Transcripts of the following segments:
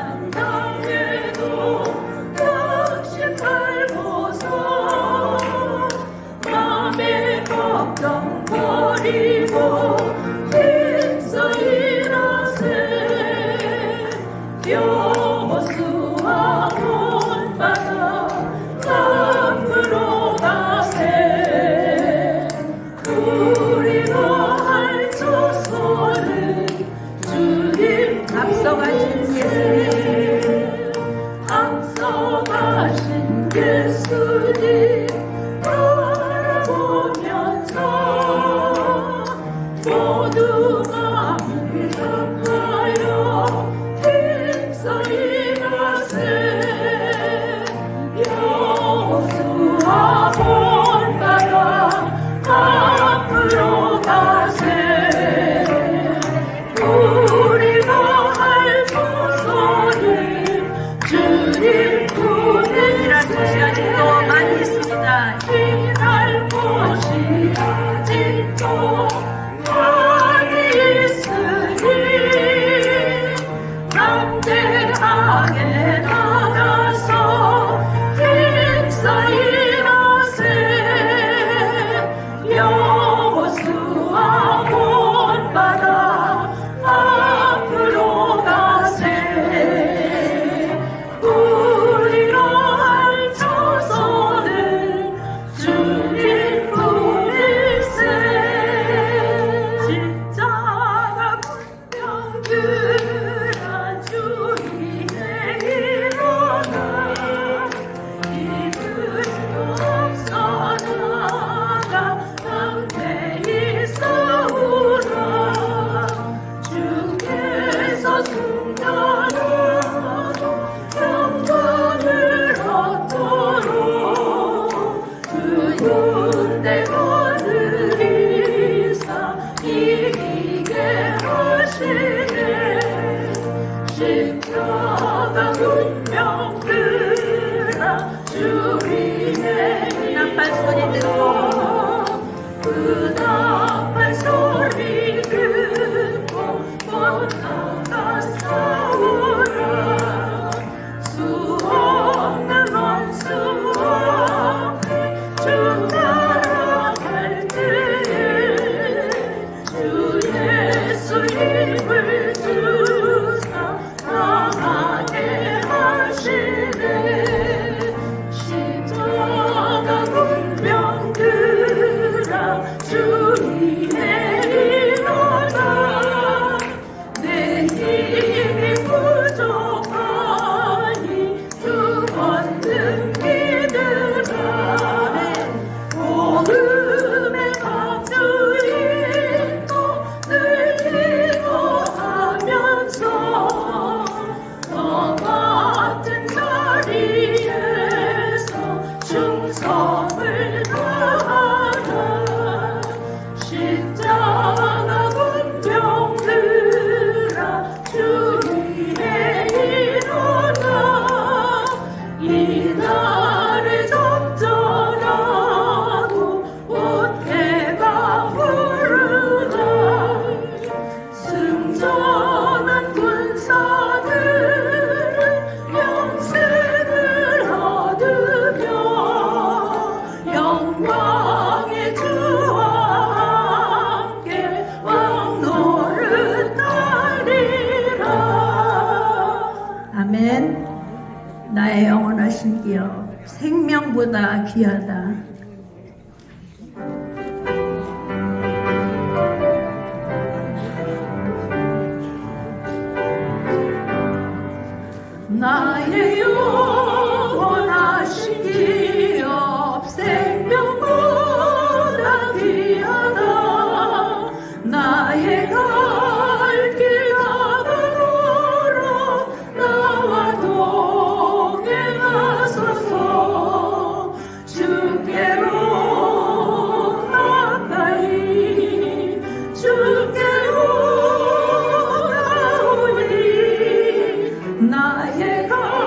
환경에도 당신 닮아서 맘의 걱정 버리고 힘써 일하세. 여호수아 본받아 앞으로 가세. 우리가 할 조소는 주님 앞서가신 예수님, 앞서가신 예수님 바라보면서 모두가 일어나요 힘써 일하세. 여호수아 본받아 앞으로 가세. 우리가 할 조소는 주님 품에 시간이 또 많이 있습니다. 일할 곳이 아직도 많이 있으니 담대하게 나가서 힘써 일하세. 여호수아 본받아 앞으로 가세. 우리가 할 조소는 주님 품일세. 십자가 군병들아 주위에 일어나 이들도 없어 나가 담대히 싸우라. 주께서 승천하고 영광을 얻도록 그 군대 거느리사 이기게 하시네. 십자가 군병들아 주위에 나팔 소리 듣고 그 나팔 소리 듣고 못 나가 싸우라. 수 없는 원수 앞에 주 따라갈 때에 주 예수님을 주사 나가게 하시네. 십자가 군병들아 주위에 일어나. 내 힘이 부족하니 주 얻는 믿으라. 복음의 갑주인 늘 기도하면서 너 같은 자리에서 충성을 다하라. 십자가 군병들아 주위에 일어나. 이날을 적절하고 못해가 부르자. 승전한 군사들은 영생을 얻으며 영광의 주와 함께 왕노릇하리라. 아멘. 나의 영원하신 기여 생명보다 귀하다. 나의 영원하신 기업 생명보다 귀하다. 나의 갈 길 나가도록 나와 동행하소서. 주께로 가까이 주께로 나오니 나의 갈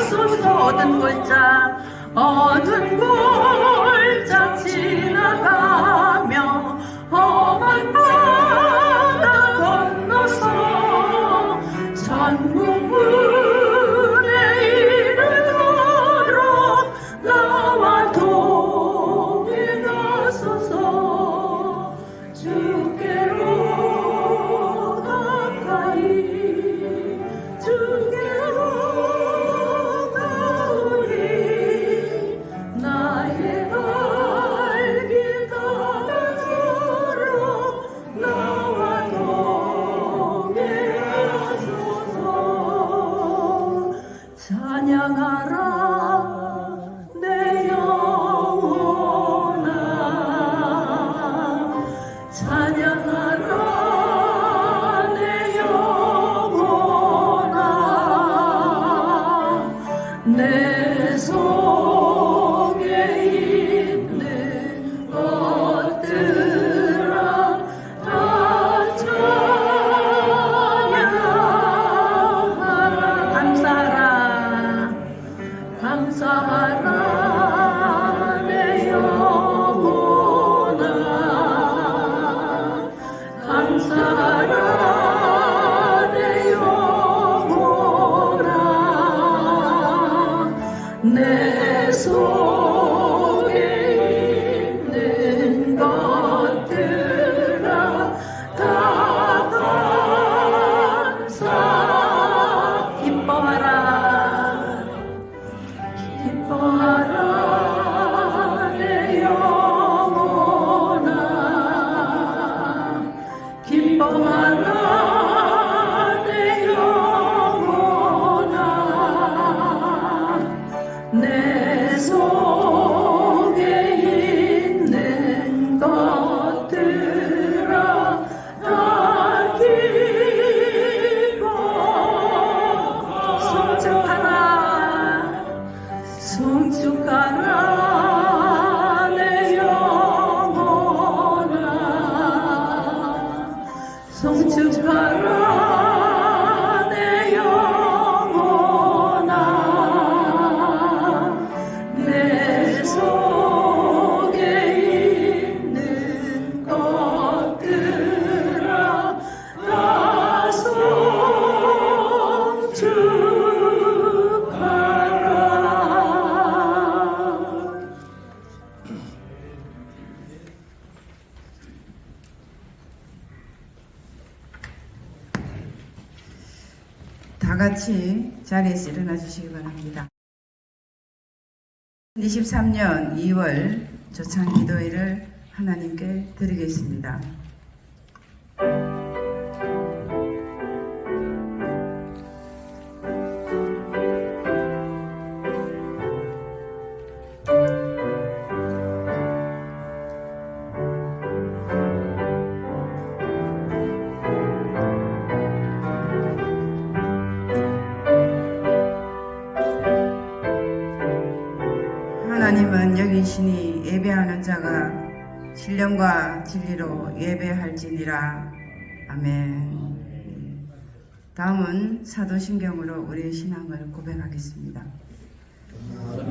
지나가소서. 어두운 골짜 지나가며 험한 바다 건너서 천국문에 이르도록 나와 동행하소서. 주께로 가까이 주께로 가오리. 나의 갈 길 떠나도록 나와 동행하소서. 찬양하라 내 영혼아. 찬양하라 내 영혼아. 내 속에 있는 것들아 다 찬양하라. 감사하라 감사하라 내 영혼아. 감사하라 내 영혼아. 내 속에 있는 것들아 다 감사. 기뻐하라 기뻐하라 내 영혼아. 기뻐하라 내 영혼아. 내 속에 있는 것들아 다 기뻐. 송축하라 송축하라 내 영혼아. 송축하라 내 영혼아. 내 속에 있는 것들아 다 송축하라. 다 같이 자리에서 일어나 주시기 바랍니다. 2023년 2월 조찬 기도회를 하나님께 드리겠습니다. 하나님은 여기시니 예배하는 자가 신령과 진리로 예배할지니라. 아멘. 다음은 사도신경으로 우리의 신앙을 고백하겠습니다.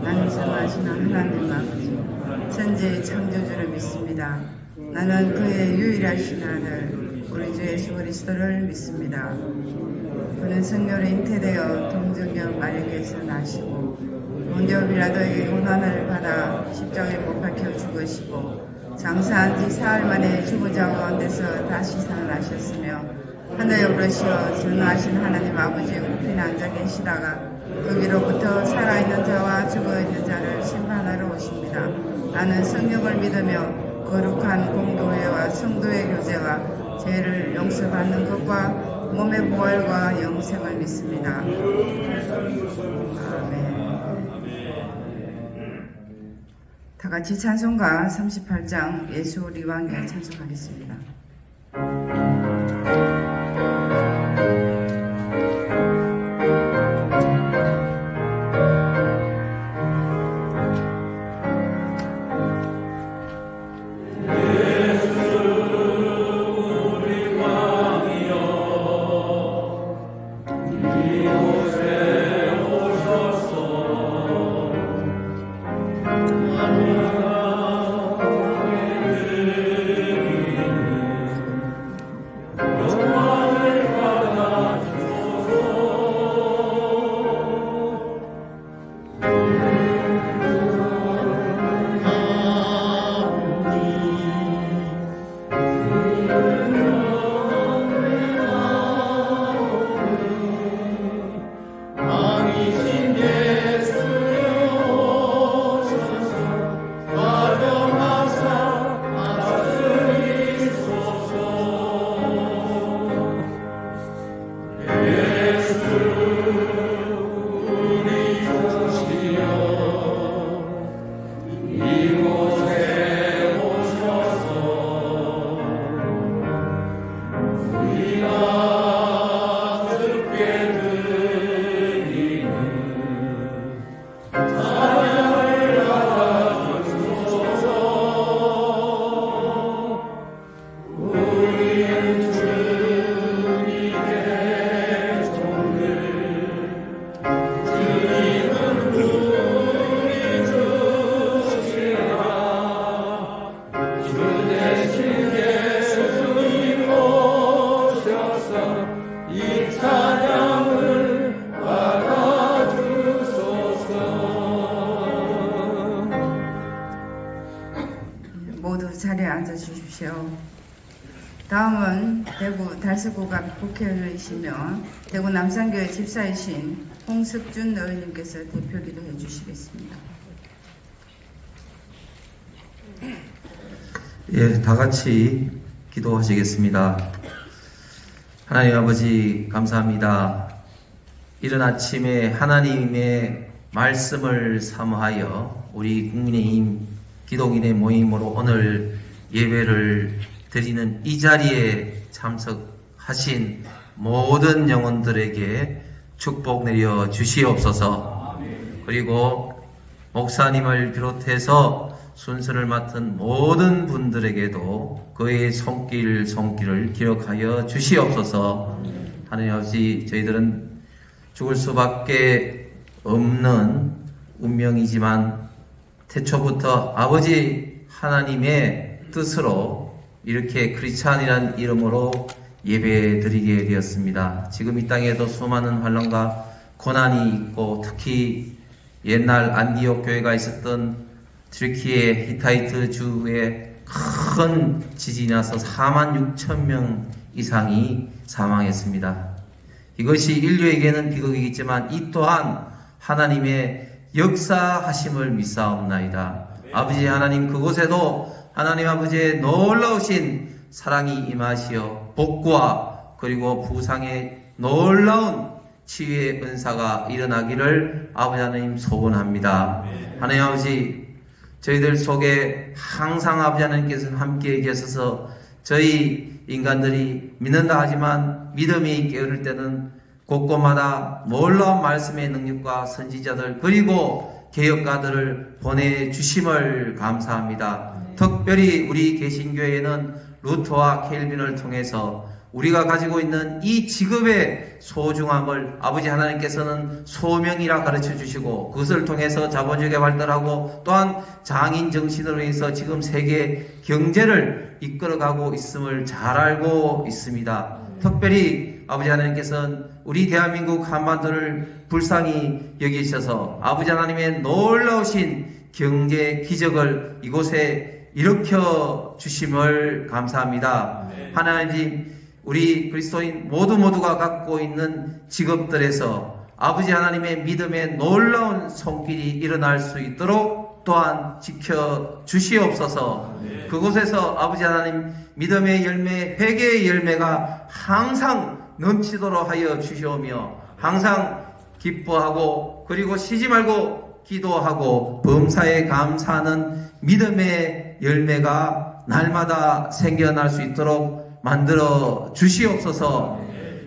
나는 전능하신 하나님 아버지 천지의 창조주를 믿습니다. 나는 그의 유일하신 아들 우리 주 예수 그리스도를 믿습니다. 그는 성령으로 잉태되어 동정녀 마리아에게서 나시고 본디오 빌라도에게 고난을 받아 십자가에 못 박혀 죽으시고 장사한 지 사흘 만에 죽은 자 가운데서 다시 살아나셨으며 하늘에 오르시어 전능하신 하나님 아버지의 우편에 앉아 계시다가 거기로부터 살아있는 자와 죽어있는 자를 심판하러 오십니다. 나는 성령을 믿으며 거룩한 공교회와 성도의 교제와 죄를 용서받는 것과 몸의 부활과 영생을 믿습니다. 아멘. 다 같이 찬송가 38장 예수 우리 왕에 찬송하겠습니다. 이곳에 오셔서 앉아 주십시오. 다음은 대구 달서구갑 국회의원이시며 대구 남산교회 집사이신 홍석준 의원님께서 대표 기도해 주시겠습니다. 예, 다 같이 기도하시겠습니다. 하나님 아버지 감사합니다. 이른 아침에 하나님의 말씀을 사모하여 우리 국민의힘 기독인의 모임으로 오늘 예배를 드리는 이 자리에 참석하신 모든 영혼들에게 축복 내려 주시옵소서. 그리고 목사님을 비롯해서 순서를 맡은 모든 분들에게도 그의 손길을 기억하여 주시옵소서. 하나님 아버지, 저희들은 죽을 수밖에 없는 운명이지만 태초부터 아버지 하나님의 뜻으로 이렇게 크리스찬이라는 이름으로 예배드리게 되었습니다. 지금 이 땅에도 수많은 환난과 고난이 있고, 특히 옛날 안디옥 교회가 있었던 트리키의 히타이트 주에 큰 지진이 나서 4만 6천 명 이상이 사망했습니다. 이것이 인류에게는 비극이겠지만 이 또한 하나님의 역사하심을 믿사옵나이다. 아버지 하나님, 그곳에도 하나님 아버지의 놀라우신 사랑이 임하시어 복과 그리고 부상의 놀라운 치유의 은사가 일어나기를 아버지 하나님 소원합니다. 하나님 아버지, 저희들 속에 항상 아버지 하나님께서 함께 계셔서 저희 인간들이 믿는다 하지만 믿음이 깨어를 때는 곳곳마다 놀라운 말씀의 능력과 선지자들 그리고 개혁가들을 보내주심을 감사합니다. 특별히 우리 개신교회는 루터와 켈빈을 통해서 우리가 가지고 있는 이 직업의 소중함을 아버지 하나님께서는 소명이라 가르쳐 주시고 그것을 통해서 자본주의가 발달하고 또한 장인 정신으로 해서 지금 세계 경제를 이끌어가고 있음을 잘 알고 있습니다. 특별히 아버지 하나님께서는 우리 대한민국 한반도를 불쌍히 여기셔서 아버지 하나님의 놀라우신 경제 기적을 이곳에 일으켜 주심을 감사합니다. 하나님, 우리 그리스도인 모두가 갖고 있는 직업들에서 아버지 하나님의 믿음의 놀라운 손길이 일어날 수 있도록 또한 지켜 주시옵소서. 그곳에서 아버지 하나님 믿음의 열매, 회개의 열매가 항상 넘치도록 하여 주시오며 항상 기뻐하고 그리고 쉬지 말고 기도하고 범사에 감사하는 믿음의 열매가 날마다 생겨날 수 있도록 만들어 주시옵소서.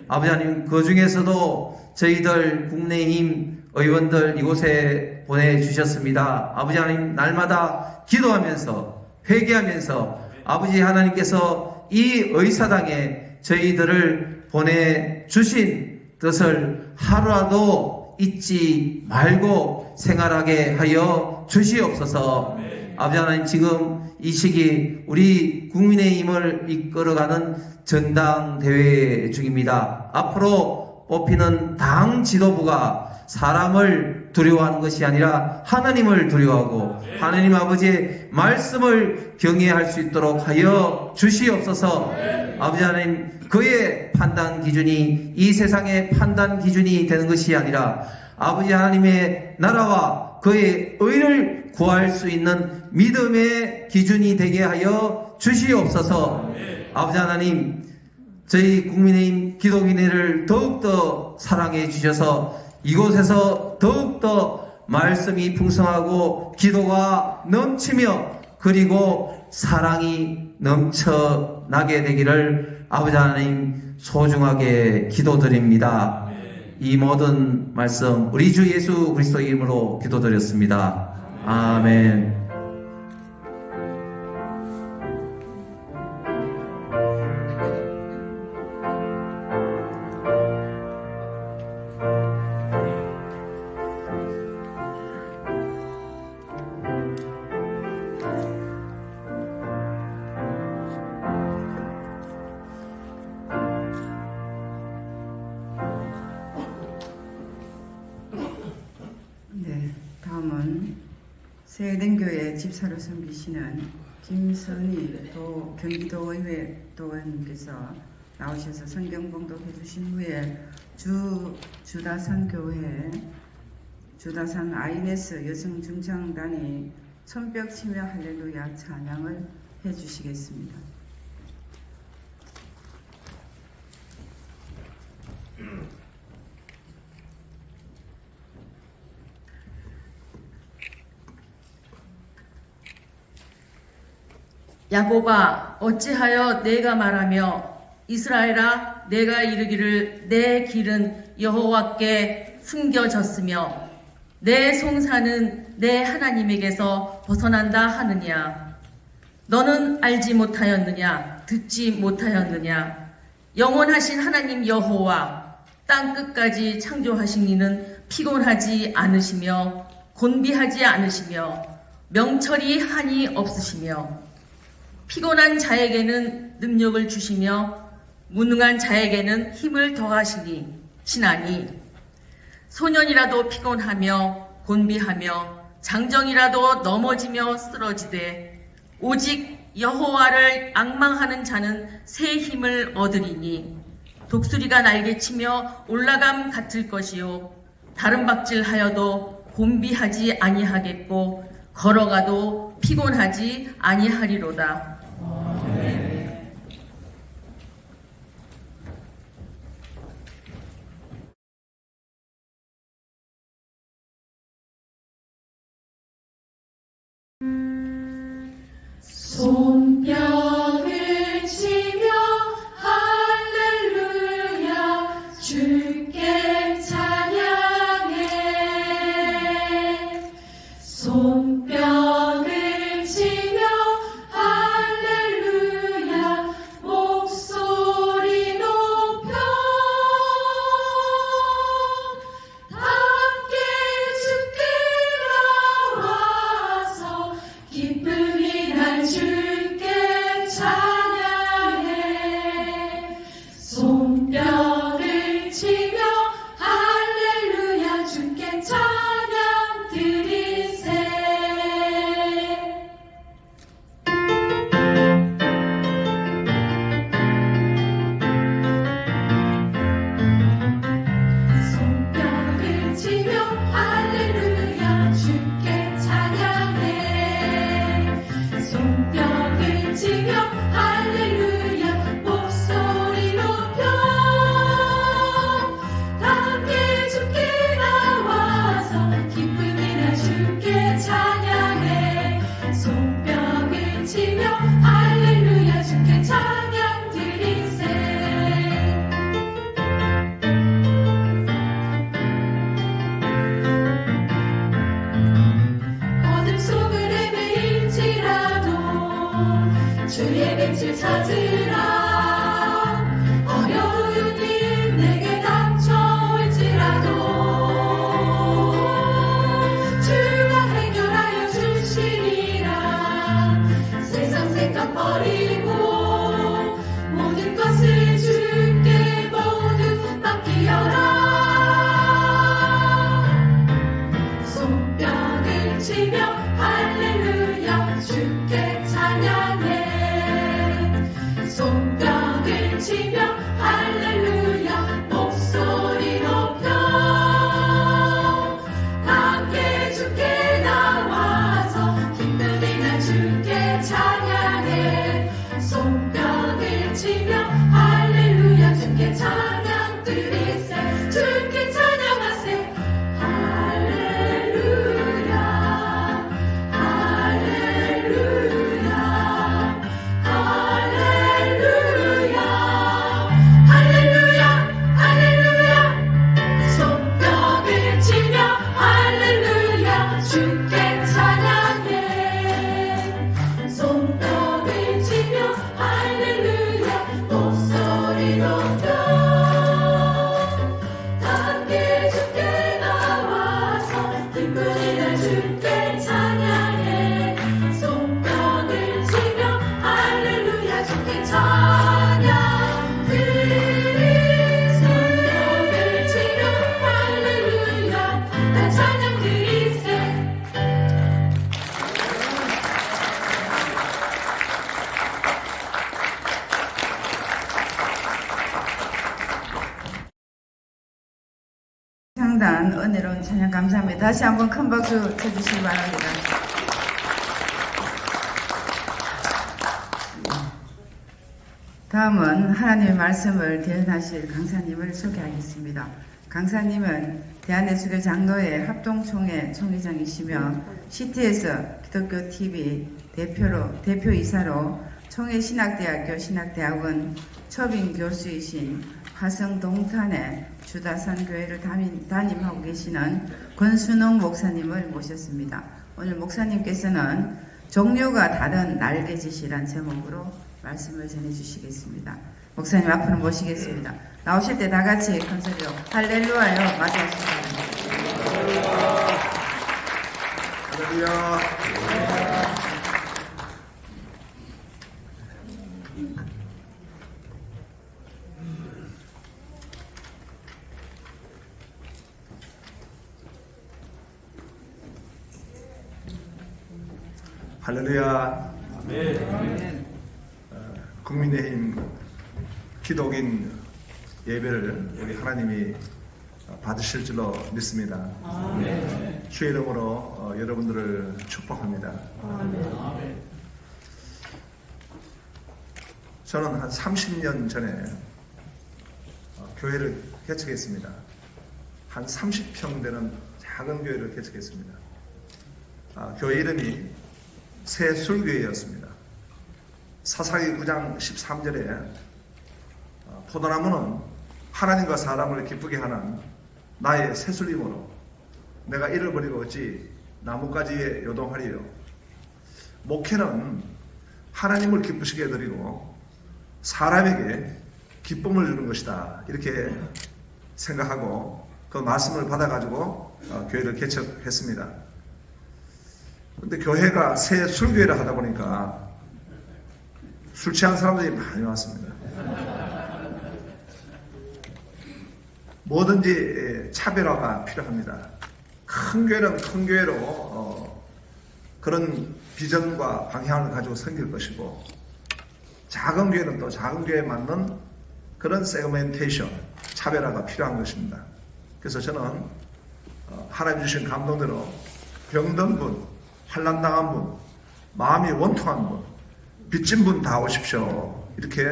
아버지 하나님, 그 중에서도 저희들 국내힘 의원들 이곳에 보내주셨습니다. 아버지 하나님, 날마다 기도하면서 회개하면서 아버지 하나님께서 이 의사당에 저희들을 보내주신 뜻을 하루라도 잊지 말고 생활하게 하여 주시옵소서. 아버지 하나님, 지금 이 시기 우리 국민의힘을 이끌어가는 전당대회 중입니다. 앞으로 뽑히는 당 지도부가 사람을 두려워하는 것이 아니라 하나님을 두려워하고 하나님 아버지의 말씀을 경외할 수 있도록 하여 주시옵소서. 아버지 하나님, 그의 판단 기준이 이 세상의 판단 기준이 되는 것이 아니라 아버지 하나님의 나라와 그의 의를 구할 수 있는 믿음의 기준이 되게 하여 주시옵소서. 아버지 하나님, 저희 국민의힘 기독인회를 더욱더 사랑해 주셔서 이곳에서 더욱더 말씀이 풍성하고 기도가 넘치며 그리고 사랑이 넘쳐나게 되기를 아버지 하나님 소중하게 기도드립니다. 이 모든 말씀 우리 주 예수 그리스도 이름으로 기도드렸습니다. 아멘. 네, 다음은 스웨덴교회 집사로 섬기시는 김선희 경기도의회 도원님께서 나오셔서 성경 봉독해 주신 후에 주다산 아이네스 여성중창단이 손뼉 치며 할렐루야 찬양을 해 주시겠습니다. 야곱아 어찌하여 내가 말하며 이스라엘아 내가 이르기를 내 길은 여호와께 숨겨졌으며 내 송사는 내 하나님에게서 벗어난다 하느냐. 너는 알지 못하였느냐 듣지 못하였느냐. 영원하신 하나님 여호와 땅 끝까지 창조하신 이는 피곤하지 않으시며 곤비하지 않으시며 명철이 한이 없으시며 피곤한 자에게는 능력을 주시며 무능한 자에게는 힘을 더하시니 소년이라도 피곤하며 곤비하며 장정이라도 넘어지며 쓰러지되 오직 여호와를 앙망하는 자는 새 힘을 얻으리니 독수리가 날개치며 올라감 같을 것이요 다른 박질하여도 곤비하지 아니하겠고 걸어가도 피곤하지 아니하리로다. 손뼉을 치며 할렐루야 주께 찬양해. 손뼉을 치며 할렐루야 목소리 높여 함께 주께 나와서 기쁨이 날 주께 찬양해. 손뼉을 치며 할렐루야 주께 찬양 드리세. 손뼉을 치며 할렐루야 주께 찬양해. 손뼉을 치며 할렐루야 목소리 높여 함께 주께 나와서 기쁨이 나 주께 찬양해. 손뼉을 치며 할렐루야 주께 찬양 드리세. 어둠 속을 헤매일지라도 주의 빛을 찾으라. 어려운 일 내게 닥쳐올지라도 주가 해결하여 주시리라. 세상 생각 버리고 모든 것을 주께 모두 맡기어라. 손뼉을 치며 할렐루야 주께 찬양해. 손뼉을 치며 할렐루야 목소리 높여 함께 주께 나와서 기쁨이 나 주께 찬양해. 손뼉을 치며 할렐루야 주께 찬양 드리세. 주께 찬양하세. 할렐루야 할렐루야 할렐루야 할렐루야 할렐루야. 손뼉을 치며 할렐루야 주께 찬양해. 손뼉을 치며 할렐루야 목소리 높여 함께 주께 나와서 기쁨이 날 주께 찬양해. 손뼉을 치며 할렐루야 주께 찬양 드리세. 손뼉을 치며 할렐루야 날 찬양 드리세. 감사합니다. 다시 한번 큰 박수 쳐주시기 바랍니다. 다음은 하나님의 말씀을 대언하실 강사님을 소개하겠습니다. 강사님은 대한예수교 장로회 합동총회 총회장이시며 CTS 기독교 TV 대표이사로 총회신학대학교 신학대학원 초빙 교수이신 화성동탄의 주다산교회를 담임하고 계시는 권순홍 목사님을 모셨습니다. 오늘 목사님께서는 종류가 다른 날개짓이란 제목으로 말씀을 전해주시겠습니다. 목사님 앞으로 모시겠습니다. 나오실 때 다 같이 큰 소리로 할렐루야요 맞이하시기 바랍니다. 할렐루야. 국민의힘 기독인 예배를 우리 하나님이 받으실 줄로 믿습니다. 주의 이름으로 여러분들을 축복합니다. 저는 한 30년 전에 교회를 개척했습니다. 한 30평 되는 작은 교회를 개척했습니다. 교회 이름이 새술교회였습니다. 사사기 9장 13절에 포도나무는 하나님과 사람을 기쁘게 하는 나의 새술이므로 내가 이를 버리고 어찌 나뭇가지에 요동하리요. 목회는 하나님을 기쁘시게 해드리고 사람에게 기쁨을 주는 것이다, 이렇게 생각하고 그 말씀을 받아가지고 교회를 개척했습니다. 근데 교회가 새 술교회를 하다 보니까 술 취한 사람들이 많이 왔습니다. 뭐든지 차별화가 필요합니다. 큰 교회는 큰 교회로 그런 비전과 방향을 가지고 섬길 것이고, 작은 교회는 또 작은 교회에 맞는 그런 세그멘테이션, 차별화가 필요한 것입니다. 그래서 저는 하나님 주신 감동대로 병든 분, 환난당한 분, 마음이 원통한 분, 빚진 분 다 오십시오, 이렇게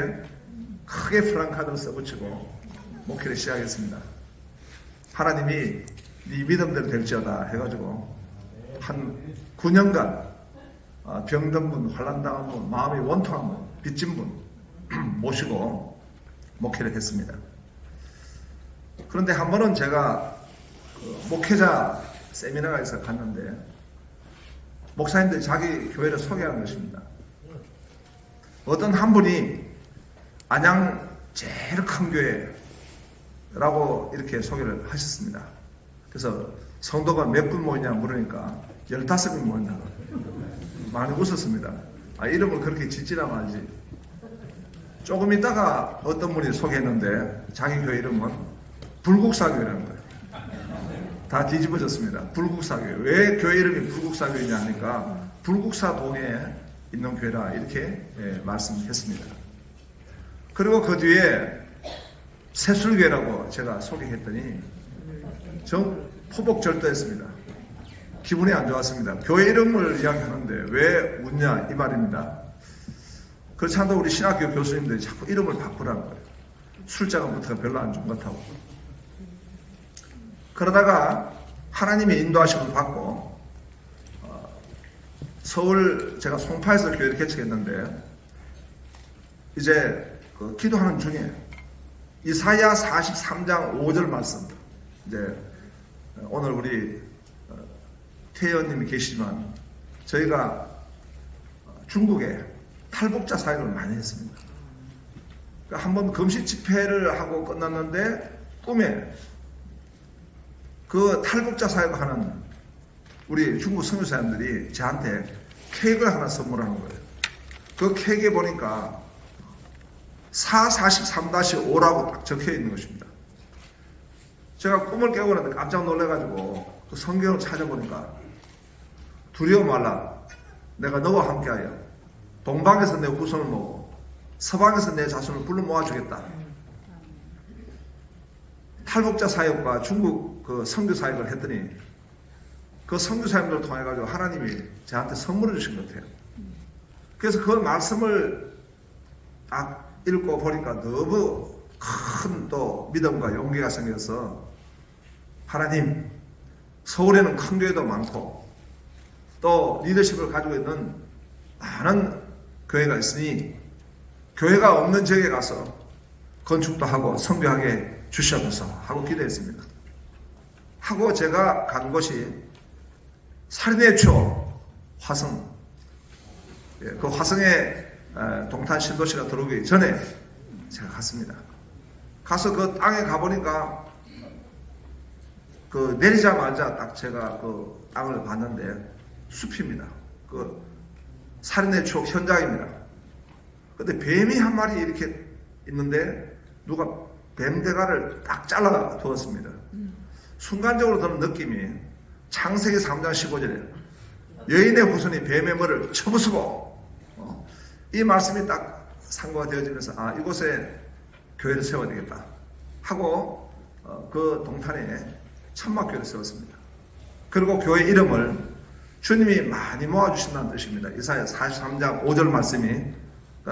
크게 프랑카드를 써붙이고 목회를 시작했습니다. 하나님이 네 믿음대로 될지어다 해가지고 한 9년간 병든 분, 환난당한 분, 마음이 원통한 분, 빚진 분 모시고 목회를 했습니다. 그런데 한 번은 제가 목회자 세미나가 있어 갔는데 목사님들이 자기 교회를 소개하는 것입니다. 어떤 한 분이 안양 제일 큰 교회라고 이렇게 소개를 하셨습니다. 그래서 성도가 몇 분 모이냐 물으니까 15분 모인다. 많이 웃었습니다. 이름을 그렇게 짓지나 말지. 조금 있다가 어떤 분이 소개했는데 자기 교회 이름은 불국사교회라는 거예요. 다 뒤집어졌습니다. 불국사교회. 왜 교회 이름이 불국사교회냐 하니까 불국사동에 있는 교회라, 이렇게 말씀했습니다. 그리고 그 뒤에 새술교회라고 제가 소개했더니 전 포복절도했습니다. 기분이 안 좋았습니다. 교회 이름을 이야기하는데 왜 웃냐 이 말입니다. 그렇지 않아도 우리 신학교 교수님들이 자꾸 이름을 바꾸라는 거예요. 술자가부터가 별로 안 좋은 것 같다고. 그러다가 하나님의 인도하심을 받고 서울, 제가 송파에서 교회를 개척했는데 이제 기도하는 중에 이사야 43장 5절 말씀, 이제 오늘 우리 태연님이 계시지만 저희가 중국에 탈북자 사역을 많이 했습니다. 그러니까 한번 금식 집회를 하고 끝났는데 꿈에 그 탈북자 사역을 하는 우리 중국 선교사님들이 저한테 케이크를 하나 선물하는 거예요. 그 케이크에 보니까 443-5라고 딱 적혀 있는 것입니다. 제가 꿈을 깨고 있는데 깜짝 놀래가지고 그 성경을 찾아보니까 두려워 말라, 내가 너와 함께하여 동방에서 내 후손을 모으고 서방에서 내 자손을 불러 모아주겠다. 탈북자 사역과 중국 그 선교 사역을 했더니 그 선교사님들을 통해 가지고 하나님이 저한테 선물을 주신 것 같아요. 그래서 그 말씀을 딱 읽고 보니까 너무 큰 또 믿음과 용기가 생겨서 하나님, 서울에는 큰 교회도 많고 또 리더십을 가지고 있는 많은 교회가 있으니 교회가 없는 지역에 가서 건축도 하고 선교하게 주시옵소서 하고 기도했습니다. 하고 제가 간 곳이 살인의 추억 화성, 그 화성에 동탄 신도시가 들어오기 전에 제가 갔습니다. 가서 그 땅에 가보니까 그 내리자마자 딱 제가 그 땅을 봤는데 숲입니다. 그 살인의 추억 현장입니다. 근데 뱀이 한 마리 이렇게 있는데 누가 뱀 대가를 딱 잘라 두었습니다. 순간적으로 드는 느낌이 창세기 3장 15절에 여인의 후손이 뱀의 머리를 쳐부수고, 이 말씀이 딱 상고가 되어지면서 아, 이곳에 교회를 세워야 되겠다 하고 그 동탄에 천막교회를 세웠습니다. 그리고 교회 이름을 주님이 많이 모아주신다는 뜻입니다. 이사야 43장 5절 말씀이,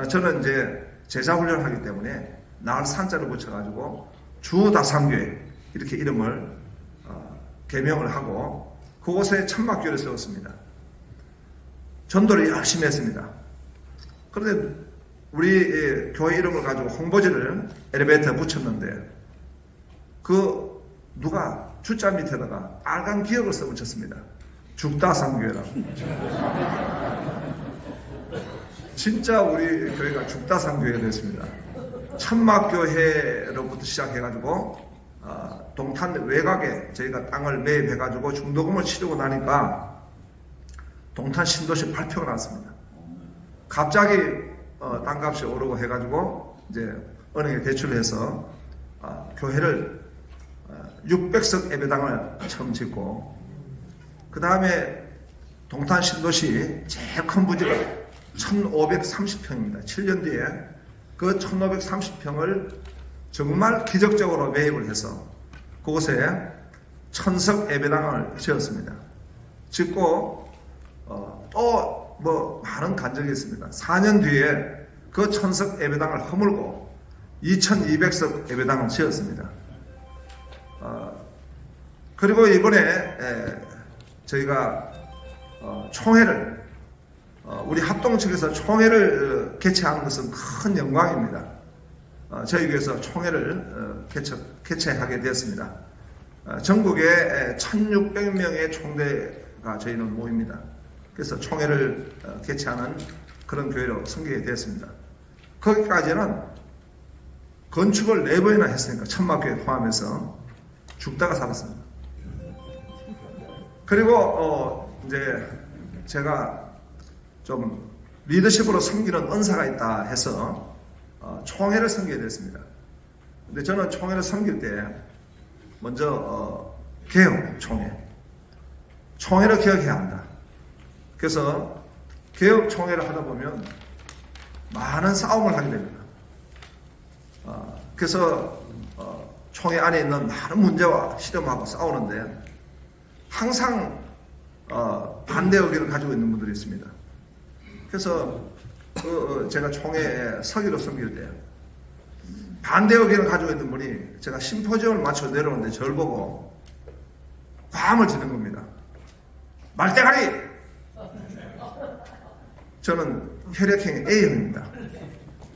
저는 이제 제자훈련을 하기 때문에 나을 산자를 붙여가지고 주다산교회 이렇게 이름을 개명을 하고 그곳에 천막교회를 세웠습니다. 전도를 열심히 했습니다. 그런데 우리 교회 이름을 가지고 홍보지를 엘리베이터에 붙였는데 그 누가 주자 밑에다가 빨간 기역을 써붙였습니다. 죽다산교회라고. 진짜 우리 교회가 죽다산교회가 됐습니다. 천막교회로부터 시작해가지고 동탄 외곽에 저희가 땅을 매입해가지고 중도금을 치르고 나니까 동탄 신도시 발표가 났습니다. 갑자기 땅값이 오르고 해가지고 이제 은행에 대출을 해서 교회를 600석 예배당을 처음 짓고, 그 다음에 동탄 신도시 제일 큰 부지가 1530평입니다. 7년 뒤에 그 1530평을 정말 기적적으로 매입을 해서 그곳에 1000석 예배당을 지었습니다. 짓고 또 뭐 많은 간증이 있습니다. 4년 뒤에 그 1000석 예배당을 허물고 2200석 예배당을 지었습니다. 그리고 이번에 저희가 총회를 우리 합동 측에서 총회를 개최하는 것은 큰 영광입니다. 저희 교회에서 총회를 개최하게 되었습니다. 전국에 1600명의 총대가 저희는 모입니다. 그래서 총회를 개최하는 그런 교회로 섬기게 되었습니다. 거기까지는 건축을 4번이나 했으니까 천막교회 포함해서 죽다가 살았습니다. 그리고 이제 제가 좀 리더십으로 섬기는 은사가 있다 해서 총회를 섬기게 됐습니다. 근데 저는 총회를 섬길 때 먼저 개혁 총회를 개혁해야 한다. 그래서 개혁 총회를 하다 보면 많은 싸움을 하게 됩니다. 그래서 총회 안에 있는 많은 문제와 시름하고 싸우는데 항상 반대 의견을 가지고 있는 분들이 있습니다. 그래서 제가 총회에 서기로 섬길 때 반대 의견을 가지고 있는 분이 제가 심포지엄을 마치고 내려오는데 저를 보고 과음을 지는 겁니다. 말대가리! 저는 혈액형이 A형입니다.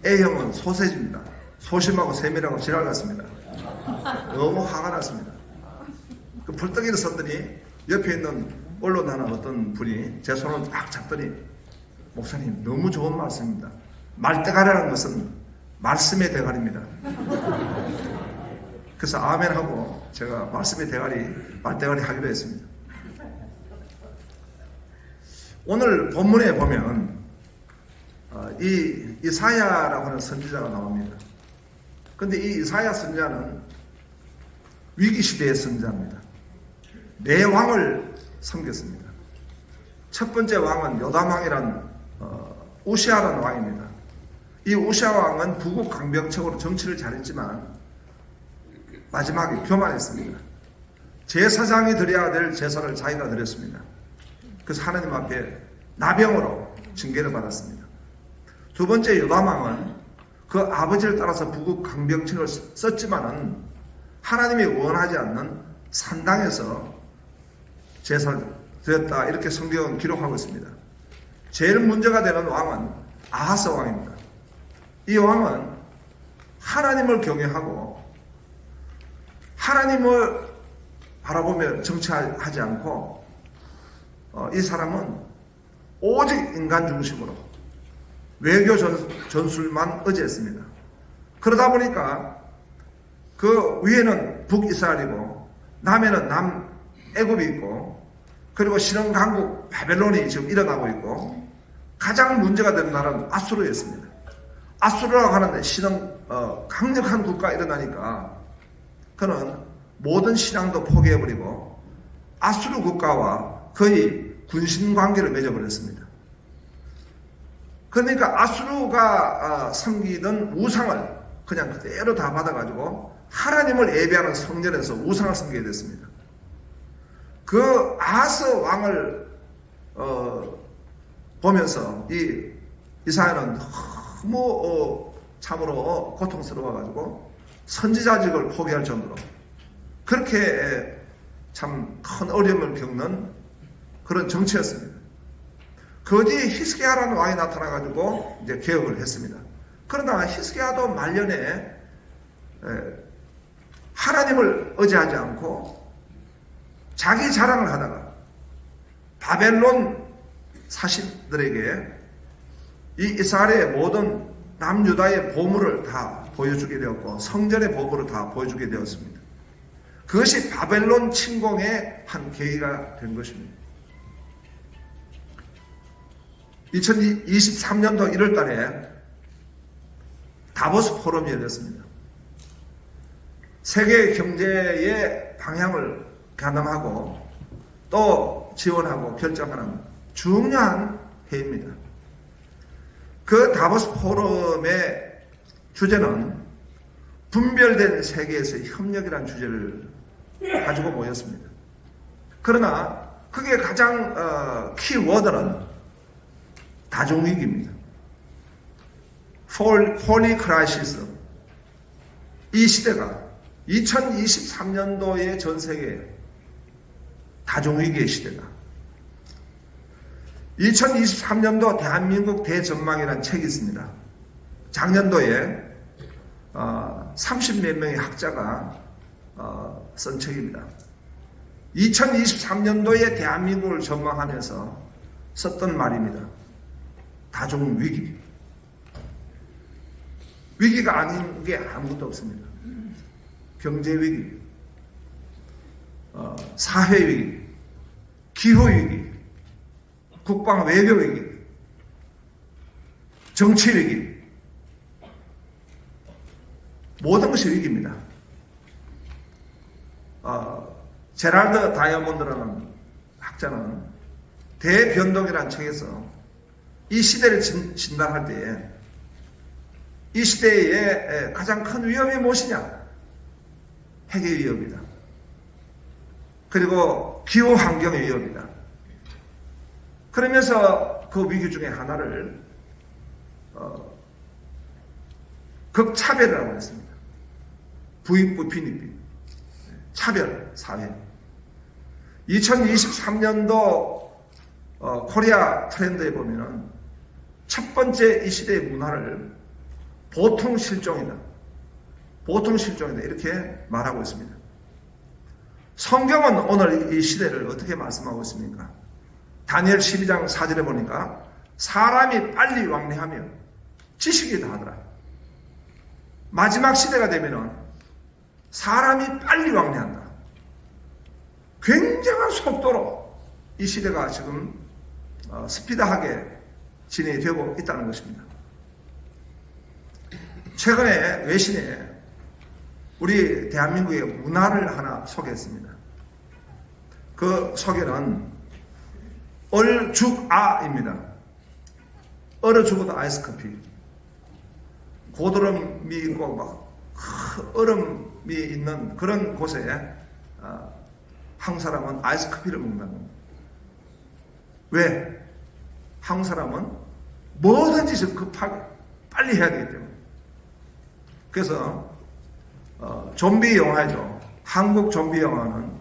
A형은 소세지입니다. 소심하고 세밀하고 지랄 같습니다. 너무 화가 났습니다. 그 불덩이를 썼더니 옆에 있는 언론 하나 어떤 분이 제 손을 딱 잡더니 목사님 너무 좋은 말씀입니다. 말대가리라는 것은 말씀의 대가리입니다. 그래서 아멘하고 제가 말씀의 대가리, 말대가리 하기로 했습니다. 오늘 본문에 보면 이 이사야라고 하는 선지자가 나옵니다. 근데 이 이사야 선지자는 위기시대의 선지자입니다. 4왕을 섬겼습니다. 첫 번째 왕은 요담왕이란 우시아라는 왕입니다. 이 우시아 왕은 부국 강병책으로 정치를 잘했지만 마지막에 교만했습니다. 제사장이 드려야 될 제사를 자기가 드렸습니다. 그래서 하나님 앞에 나병으로 징계를 받았습니다. 두 번째 요담왕은 그 아버지를 따라서 북극 강병책을 썼지만은 하나님이 원하지 않는 산당에서 제사를 드렸다, 이렇게 성경은 기록하고 있습니다. 제일 문제가 되는 왕은 아하스 왕입니다. 이 왕은 하나님을 경외하고 하나님을 바라보며 정치하지 않고 이 사람은 오직 인간 중심으로 외교 전술만 의지했습니다. 그러다 보니까 그 위에는 북이스라엘이고 남에는 남애굽이 있고, 그리고 신흥 강국 바벨론이 지금 일어나고 있고, 가장 문제가 되는 나라는 아수르였습니다. 아수르라고 하는데 신흥 강력한 국가가 일어나니까 그는 모든 신앙도 포기해버리고 아수르 국가와 거의 군신 관계를 맺어버렸습니다. 그러니까 아수르가 섬기던 우상을 그냥 그대로 다 받아가지고 하나님을 예배하는 성전에서 우상을 섬기게 됐습니다. 그 아하스 왕을 보면서 이 이사야는 너무 참으로 고통스러워가지고 선지자직을 포기할 정도로 그렇게 참 큰 어려움을 겪는 그런 정치였습니다. 그 뒤에 히스기야라는 왕이 나타나가지고 이제 개혁을 했습니다. 그러나 히스기야도 말년에 하나님을 의지하지 않고 자기 자랑을 하다가 바벨론 사신들에게 이 이스라엘의 모든 남유다의 보물을 다 보여주게 되었고 성전의 보물을 다 보여주게 되었습니다. 그것이 바벨론 침공의 한 계기가 된 것입니다. 2023년도 1월 달에 다보스 포럼이 열렸습니다. 세계 경제의 방향을 가늠하고 또 지원하고 결정하는 중요한 회의입니다. 그 다보스 포럼의 주제는 분별된 세계에서의 협력이라는 주제를 가지고 모였습니다. 그러나 그게 가장 키워드는 다중위기입니다. 폴리 크라이시스. 이 시대가 2023년도의 전 세계 다중위기의 시대다. 2023년도 대한민국 대전망이라는 책이 있습니다. 작년도에 30몇 명의 학자가 쓴 책입니다. 2023년도에 대한민국을 전망하면서 썼던 말입니다. 다중위기. 위기가 아닌 게 아무것도 없습니다. 경제위기, 사회위기, 기후위기, 국방 외교위기, 정치위기, 모든 것이 위기입니다. 제랄드 다이아몬드라는 학자는 대변동이라는 책에서 이 시대를 진단할 때에 이 시대의 가장 큰 위험이 무엇이냐? 핵의 위협이다. 그리고 기후 환경의 위협이다. 그러면서 그 위기 중에 하나를 극차별이라고 했습니다. 부익부 빈익빈 차별 사회. 2023년도 코리아 트렌드에 보면은 첫 번째 이 시대의 문화를 보통 실종이다. 보통 실종이다. 이렇게 말하고 있습니다. 성경은 오늘 이 시대를 어떻게 말씀하고 있습니까? 다니엘 12장 4절에 보니까 사람이 빨리 왕래하며 지식이 다하더라. 마지막 시대가 되면은 사람이 빨리 왕래한다. 굉장한 속도로 이 시대가 지금 스피드하게 진행이 되고 있다는 것입니다. 최근에 외신에 우리 대한민국의 문화를 하나 소개했습니다. 그 소개는 얼죽아입니다. 얼어 죽어도 아이스커피. 고드름이 있고 막 얼음이 있는 그런 곳에 한국 사람은 아이스 커피를 먹는다는 겁니다. 왜? 한국 사람은 뭐든지 좀 급하게 빨리 해야 되기 때문에. 그래서 좀비 영화죠. 한국 좀비 영화는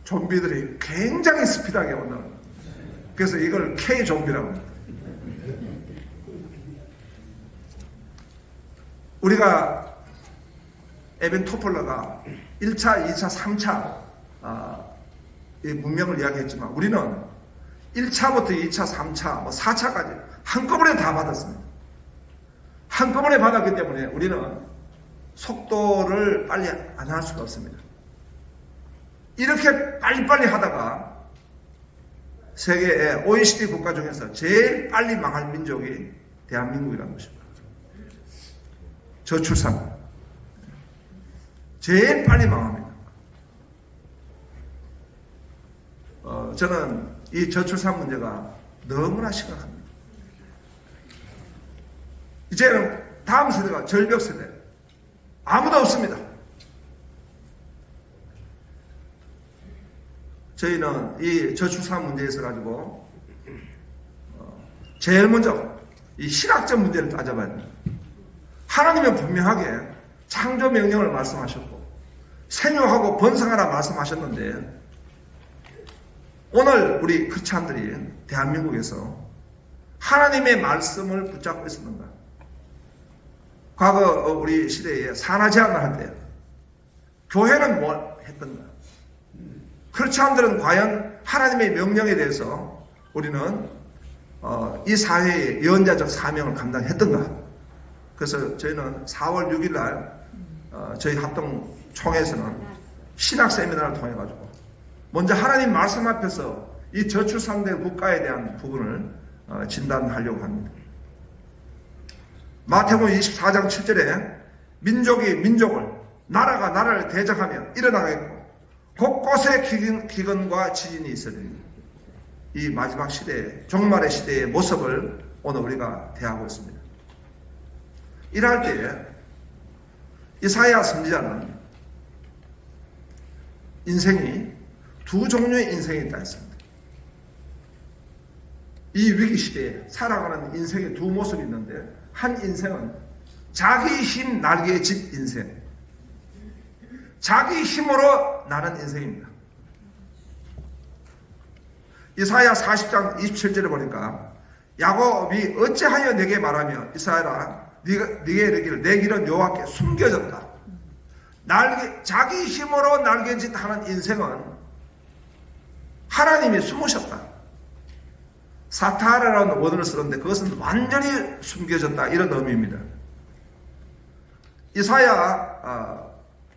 좀비들이 굉장히 스피드하게 온다는 겁니다. 그래서 이걸 K 좀비라고 합니다. 우리가 에벤 토플러가 1차, 2차, 3차 이 문명을 이야기했지만 우리는 1차부터 2차, 3차, 4차까지 한꺼번에 다 받았습니다. 한꺼번에 받았기 때문에 우리는 속도를 빨리 안 할 수가 없습니다. 이렇게 빨리빨리 하다가 세계의 OECD 국가 중에서 제일 빨리 망할 민족이 대한민국이라는 것입니다. 저출산. 제일 빨리 망합니다. 저는 이 저출산 문제가 너무나 심각합니다. 이제는 다음 세대가 절벽 세대. 아무도 없습니다. 저희는 이 저출산 문제에 있어 가지고 제일 먼저 이 신학적 문제를 따져봐야 됩니다. 하나님은 분명하게 창조 명령을 말씀하셨고 생육하고 번성하라 말씀하셨는데 오늘 우리 크리스찬들이 대한민국에서 하나님의 말씀을 붙잡고 있었는가? 과거 우리 시대에 산하 제한을 할 때 교회는 뭘 했던가? 크리스찬들은 과연 하나님의 명령에 대해서 우리는 이 사회의 예언자적 사명을 감당했던가? 그래서 저희는 4월 6일 날 저희 합동총회에서는 신학 세미나를 통해 가지고 먼저 하나님 말씀 앞에서 이 저출산된 국가에 대한 부분을 진단하려고 합니다. 마태복음 24장 7절에 민족이 민족을 나라가 나라를 대적하며 일어나겠고 곳곳에 기근과 지진이 있어야 됩니다. 이 마지막 시대의 종말의 시대의 모습을 오늘 우리가 대하고 있습니다. 이럴 때에 이사야 선지자는 인생이 두 종류의 인생이 있다 했습니다. 이 위기 시대에 살아가는 인생의 두 모습이 있는데 한 인생은 자기 힘 날개의 집 인생, 자기 힘으로 나는 인생입니다. 이사야 40장 27절에 보니까 야곱이 어찌하여 내게 말하며 이스라엘아 네게 이르기를 내 길은 여호와께 숨겨졌다. 자기 힘으로 날개짓 하는 인생은 하나님이 숨으셨다. 사타라라는 원어를 쓰는데 그것은 완전히 숨겨졌다 이런 의미입니다. 이사야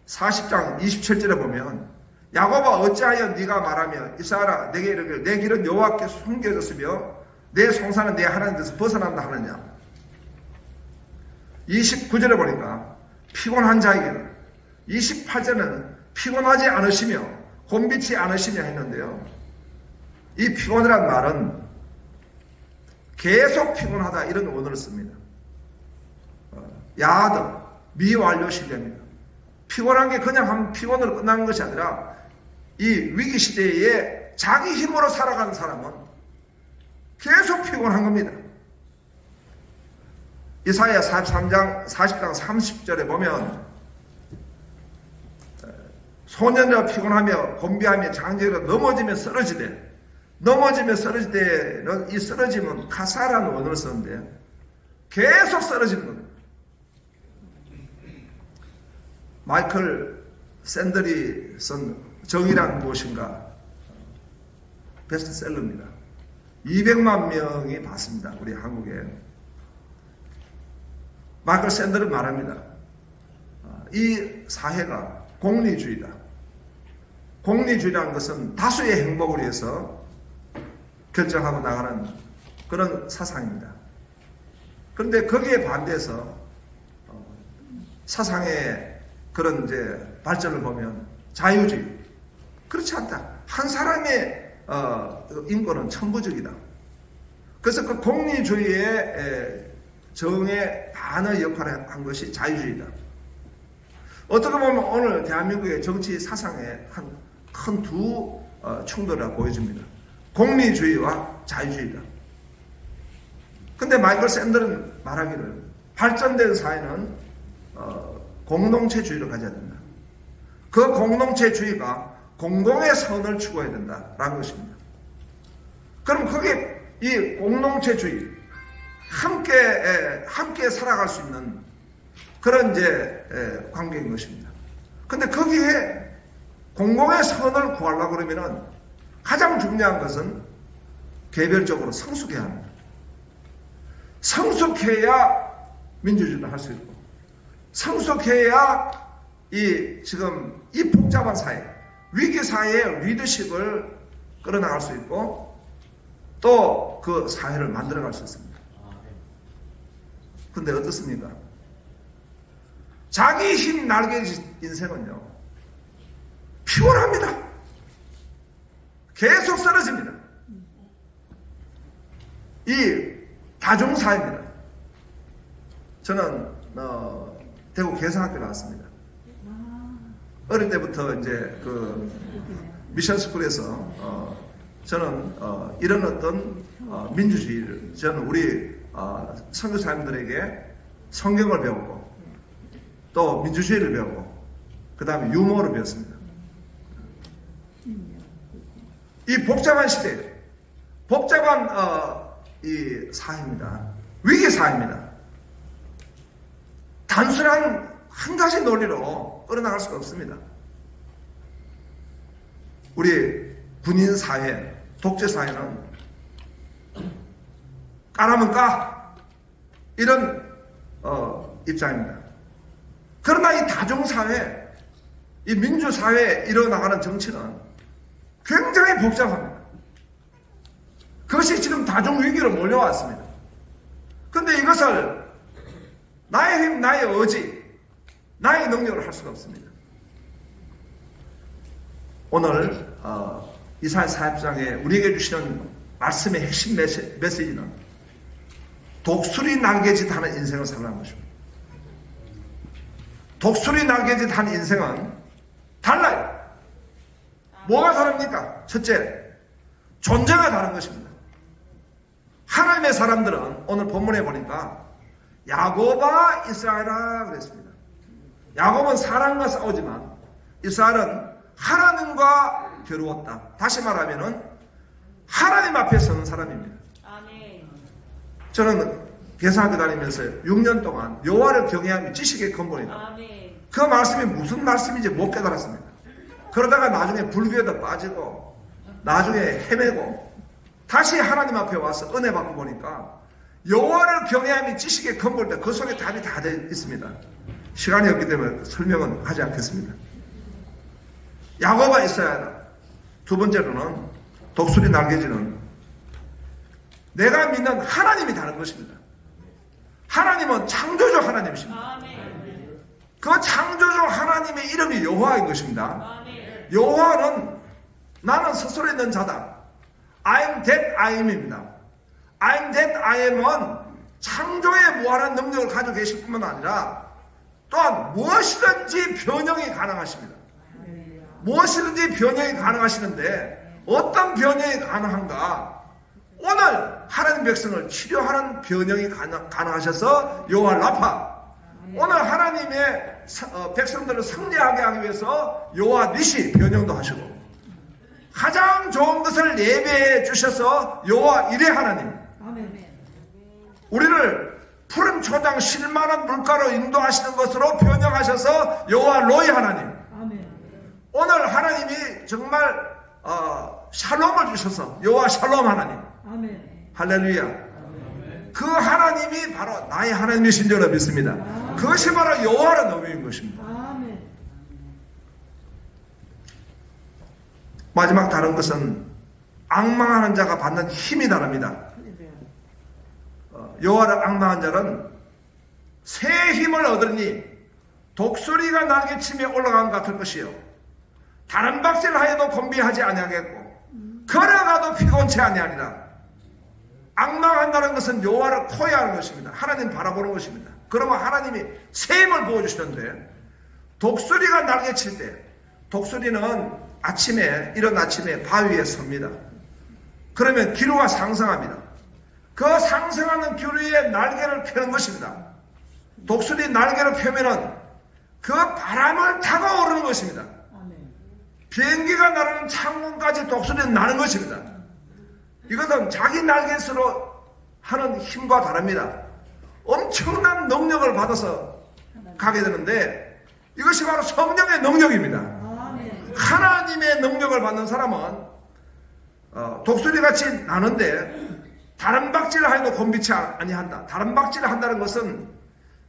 40장 27절에 보면 야곱아 어찌하여 네가 말하며 이스라엘아 내게 이르기를 내 길은 여호와께 숨겨졌으며 내 송사는 내 하나님께서 벗어난다 하느냐. 29절에 보니까 피곤한 자에게는 28절에는 피곤하지 않으시며 곤비치 않으시며 했는데요. 이 피곤이란 말은 계속 피곤하다 이런 원어를 씁니다. 야하드 미완료 시대입니다. 피곤한 게 그냥 한 피곤으로 끝나는 것이 아니라 이 위기 시대에 자기 힘으로 살아가는 사람은 계속 피곤한 겁니다. 이사야 40장 30절에 보면 소년이라 피곤하며 곤비하며 장제로 넘어지며 쓰러지되 이 쓰러짐은 카사라는 원어를 쓰는데 계속 쓰러지는 겁니다. 마이클 샌들이 쓴 정의란 무엇인가 베스트셀러입니다. 200만 명이 봤습니다. 우리 한국에. 마이클 샌들은 말합니다. 이 사회가 공리주의다. 공리주의라는 것은 다수의 행복을 위해서 결정하고 나가는 그런 사상입니다. 그런데 거기에 반대해서 사상의 그런 이제 발전을 보면 자유주의. 그렇지 않다. 한 사람의 인권은 천부적이다. 그래서 그 공리주의의 정의 반의 역할을 한 것이 자유주의다. 어떻게 보면 오늘 대한민국의 정치 사상의 한 큰 두 충돌이라 보여집니다. 공리주의와 자유주의다. 근데 마이클 샌들은 말하기를 발전된 사회는 공동체주의를 가져야 된다. 그 공동체주의가 공공의 선을 추구해야 된다라는 것입니다. 그럼 그게 이 공동체주의 함께 살아갈 수 있는 그런 이제 관계인 것입니다. 근데 거기에 공공의 선을 구하려고 그러면은 가장 중요한 것은 개별적으로 성숙해야 합니다. 성숙해야 민주주의를 할 수 있고, 성숙해야 지금 이 복잡한 사회, 위기 사회의 리더십을 끌어나갈 수 있고, 또 그 사회를 만들어갈 수 있습니다. 근데 어떻습니까? 자기 힘 날개짓 인생은요, 피곤합니다. 계속 쓰러집니다. 이 다중사회입니다. 저는 대구 계성학교 나왔습니다. 어릴 때부터 이제 그 미션스쿨에서 저는 이런 어떤 민주주의를, 저는 우리 선교사님들에게 성경을 배웠고 또 민주주의를 배웠고 그 다음에 유머를 배웠습니다. 이 복잡한 시대, 복잡한 이 사회입니다. 위기 사회입니다. 단순한 한 가지 논리로 끌어나갈 수가 없습니다. 우리 군인 사회, 독재 사회는 까라면 까, 이런 입장입니다. 그러나 이 다중사회, 이 민주사회에 일어나가는 정치는 굉장히 복잡합니다. 그것이 지금 다중위기로 몰려왔습니다. 근데 이것을 나의 힘, 나의 의지, 나의 능력으로 할 수가 없습니다. 오늘 이사야 4장에 우리에게 주시는 말씀의 핵심 메시지는 독수리 날개짓 하는 인생을 살아가는 것입니다. 독수리 날개짓 하는 인생은 달라요. 뭐가 다릅니까? 첫째, 존재가 다른 것입니다. 하나님의 사람들은 오늘 본문에 보니까 야곱아 이스라엘아 그랬습니다. 야곱은 사람과 싸우지만 이스라엘은 하나님과 겨루었다. 다시 말하면은 하나님 앞에 서는 사람입니다. 아멘. 저는 계산학교 다니면서 6년 동안 여호와를 경외하며 지식의 근본이다. 아멘. 그 말씀이 무슨 말씀인지 못 깨달았습니다. 그러다가 나중에 불교에도 빠지고 나중에 헤매고 다시 하나님 앞에 와서 은혜 받고 보니까 여호와를 경외하며 지식의 근본이다. 그 속에 답이 다 되어 있습니다. 시간이 없기 때문에 설명은 하지 않겠습니다. 야곱아 이스라엘아. 두 번째로는 독수리 날개짓는 내가 믿는 하나님이 다른 것입니다. 하나님은 창조주 하나님이십니다. 아멘. 그 창조주 하나님의 이름이 여호와인 것입니다. 아멘. 여호와는 나는 스스로 있는 자다. I am that I am입니다. I am that I am은 창조의 무한한 능력을 가지고 계실 뿐만 아니라 또한 무엇이든지 변형이 가능하십니다. 무엇이든지 변형이 가능하시는데 어떤 변형이 가능한가? 오늘 하나님 백성을 치료하는 변형이 가능하셔서 여호와 라파. 오늘 하나님의 백성들을 승리하게 하기 위해서 여호와 니시 변형도 하시고 가장 좋은 것을 예배해 주셔서 여호와 이레 하나님. 우리를 푸른 초장 실만한 물가로 인도하시는 것으로 변형하셔서 여호와 로이 하나님. 오늘 하나님이 정말 샬롬을 주셔서 여호와 샬롬 하나님. 할렐루야. 그 하나님이 바로 나의 하나님이신 줄 믿습니다. 그것이 바로 여호와라는 의미인 것입니다. 마지막 다른 것은 앙망하는 자가 받는 힘이 다릅니다. 여호와를 앙망한 자는 새 힘을 얻으니 독수리가 날개치며 올라간 것 같을 것이요 다른 박질을 하여도 곤비하지 아니하겠고 걸어가도 피곤치 아니하리라. 앙망한다는 것은 여호와를 코야하는 것입니다. 하나님 바라보는 것입니다. 그러면 하나님이 새 힘을 부어주시는데 독수리가 날개칠 때 독수리는 이른 아침에 바위에 섭니다. 그러면 기류가 상승합니다. 그 상승하는 기류에 날개를 펴는 것입니다. 독수리 날개를 펴면은 그 바람을 타고 오르는 것입니다. 비행기가 나르는 창문까지 독수리는 나는 것입니다. 이것은 자기 날개스로 하는 힘과 다릅니다. 엄청난 능력을 받아서 가게 되는데 이것이 바로 성령의 능력입니다. 하나님의 능력을 받는 사람은 독수리같이 나는데 다른 박질을 하여도 곤비치 아니한다. 다른 박질을 한다는 것은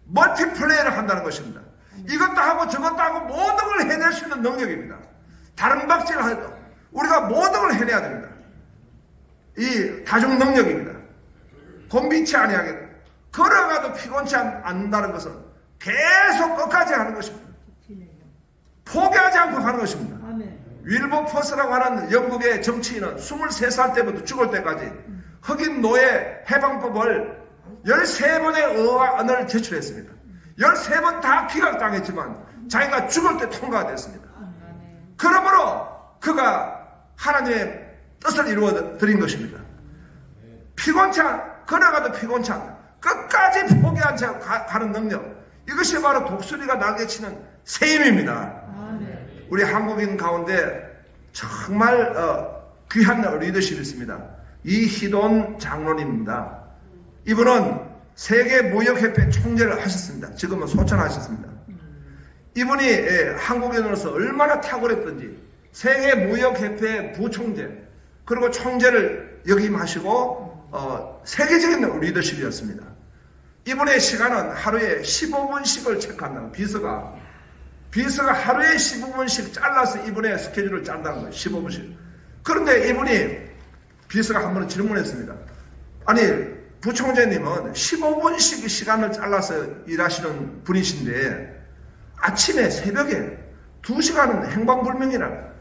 멀티플레이를 한다는 것입니다. 이것도 하고 저것도 하고 모든 걸 해낼 수 있는 능력입니다. 다른 박질을 하여도 우리가 모든 걸 해내야 됩니다. 이 다중 능력입니다. 곤비치 아니하게 걸어가도 피곤치 않는다는 것은 계속 끝까지 하는 것입니다. 포기하지 않고 하는 것입니다. 윌버포스라고 하는 영국의 정치인은 23살 때부터 죽을 때까지 흑인 노예 해방법을 13번의 의안을 제출했습니다. 13번 다 기각당했지만 자기가 죽을 때 통과가 됐습니다. 그러므로 그가 하나님의 뜻을 이루어 드린 것입니다. 걸어가도 피곤치 않아 끝까지 포기한 채 가는 능력, 이것이 바로 독수리가 날개치는 새 힘입니다. 우리 한국인 가운데 정말 귀한 리더십이 있습니다. 이희돈 장로님입니다. 이분은 세계무역협회 총재를 하셨습니다. 지금은 소천하셨습니다. 이분이 한국인으로서 얼마나 탁월했던지 세계무역협회 부총재 그리고 총재를 역임하시고 세계적인 리더십이었습니다. 이분의 시간은 하루에 15분씩을 체크한다는 비서가 하루에 15분씩 잘라서 이분의 스케줄을 짠다는 거예요. 15분씩. 그런데 이분이 비서가 한 번은 질문했습니다. 아니 부총재님은 15분씩 시간을 잘라서 일하시는 분이신데 아침에 새벽에 2시간은 행방불명이라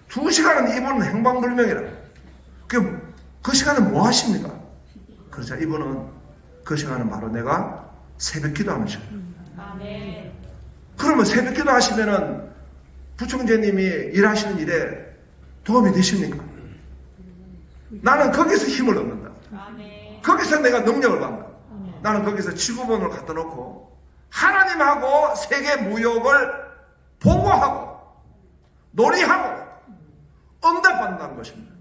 2시간은 이분은 행방불명이라 그 시간은 뭐 하십니까? 그러자 이분은 그 시간은 바로 내가 새벽 기도하는 시간. 그러면 새벽 기도 하시면은 부총재님이 일하시는 일에 도움이 되십니까? 나는 거기서 힘을 얻는다. 거기서 내가 능력을 받는다. 나는 거기서 지구본을 갖다 놓고 하나님하고 세계 무역을 보고하고 논의하고 응답받는다는 것입니다.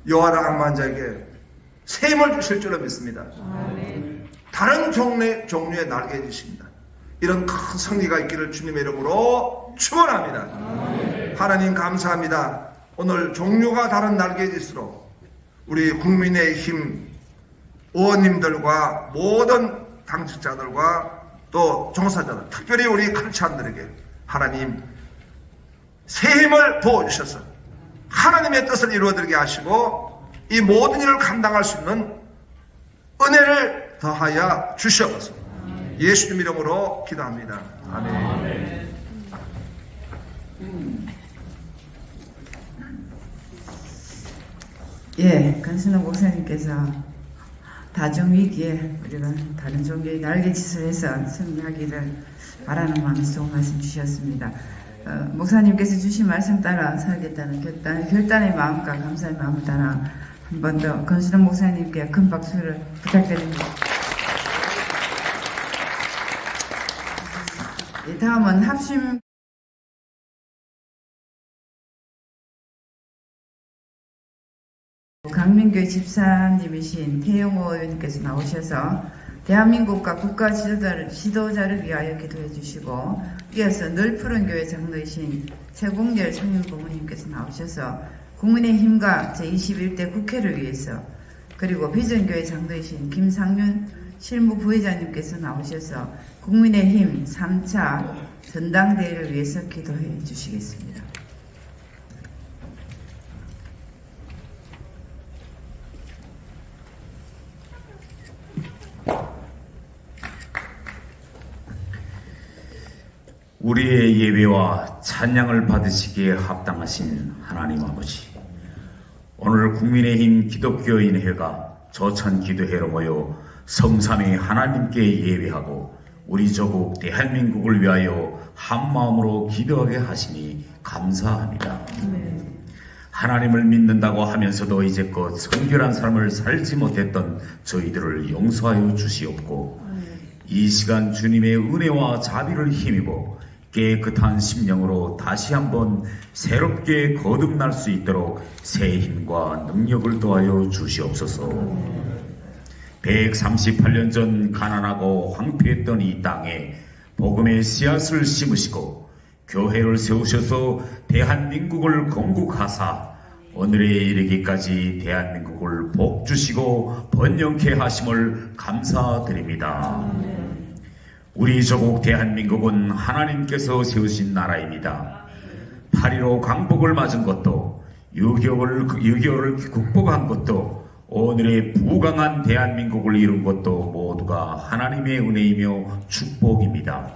여호와는 악만자에게 새 힘을 주실 줄로 믿습니다. 다른 종류의 날개 주십니다. 이런 큰 승리가 있기를 주님의 이름으로 축원합니다. 하나님 감사합니다. 오늘 종류가 다른 날개짓으로 우리 국민의힘 의원님들과 모든 당직자들과 또 종사자들, 특별히 우리 크리스찬들에게 하나님 새 힘을 부어주셔서 하나님의 뜻을 이루어드리게 하시고 이 모든 일을 감당할 수 있는 은혜를 더하여 주시옵소서. 예수님 이름으로 기도합니다. 아멘. 예, 간순호 목사님께서 다중위기에 우리가 다른 종교의 날개짓을 해서 승리하기를 바라는 마음에서 좋은 말씀 주셨습니다. 목사님께서 주신 말씀 따라 살겠다는 결단의 마음과 감사의 마음을 따라 한 번 더 건순호 목사님께 큰 박수를 부탁드립니다. 예, 다음은 합심 강민교회 집사님이신 태영호 의원님께서 나오셔서 대한민국과 국가 지도자를 위하여 기도해 주시고, 이어서 늘 푸른 교회 장로이신 최공렬 청년 고모님께서 나오셔서 국민의힘과 제21대 국회를 위해서, 그리고 비전교회 장로이신 김상윤 실무 부회장님께서 나오셔서 국민의힘 3차 전당대회를 위해서 기도해 주시겠습니다. 우리의 예배와 찬양을 받으시기에 합당하신 하나님 아버지, 오늘 국민의힘 기독교인회가 조찬 기도회로 모여 성삼위 하나님께 예배하고 우리 조국 대한민국을 위하여 한마음으로 기도하게 하시니 감사합니다. 하나님을 믿는다고 하면서도 이제껏 성결한 삶을 살지 못했던 저희들을 용서하여 주시옵고 이 시간 주님의 은혜와 자비를 힘입어 깨끗한 심령으로 다시 한번 새롭게 거듭날 수 있도록 새 힘과 능력을 더하여 주시옵소서. 138년 전 가난하고 황폐했던 이 땅에 복음의 씨앗을 심으시고 교회를 세우셔서 대한민국을 건국하사 오늘에 이르기까지 대한민국을 복 주시고 번영케 하심을 감사드립니다. 우리 조국 대한민국은 하나님께서 세우신 나라입니다. 8.15 광복을 맞은 것도 6.25를 극복한 것도 오늘의 부강한 대한민국을 이룬 것도 모두가 하나님의 은혜이며 축복입니다.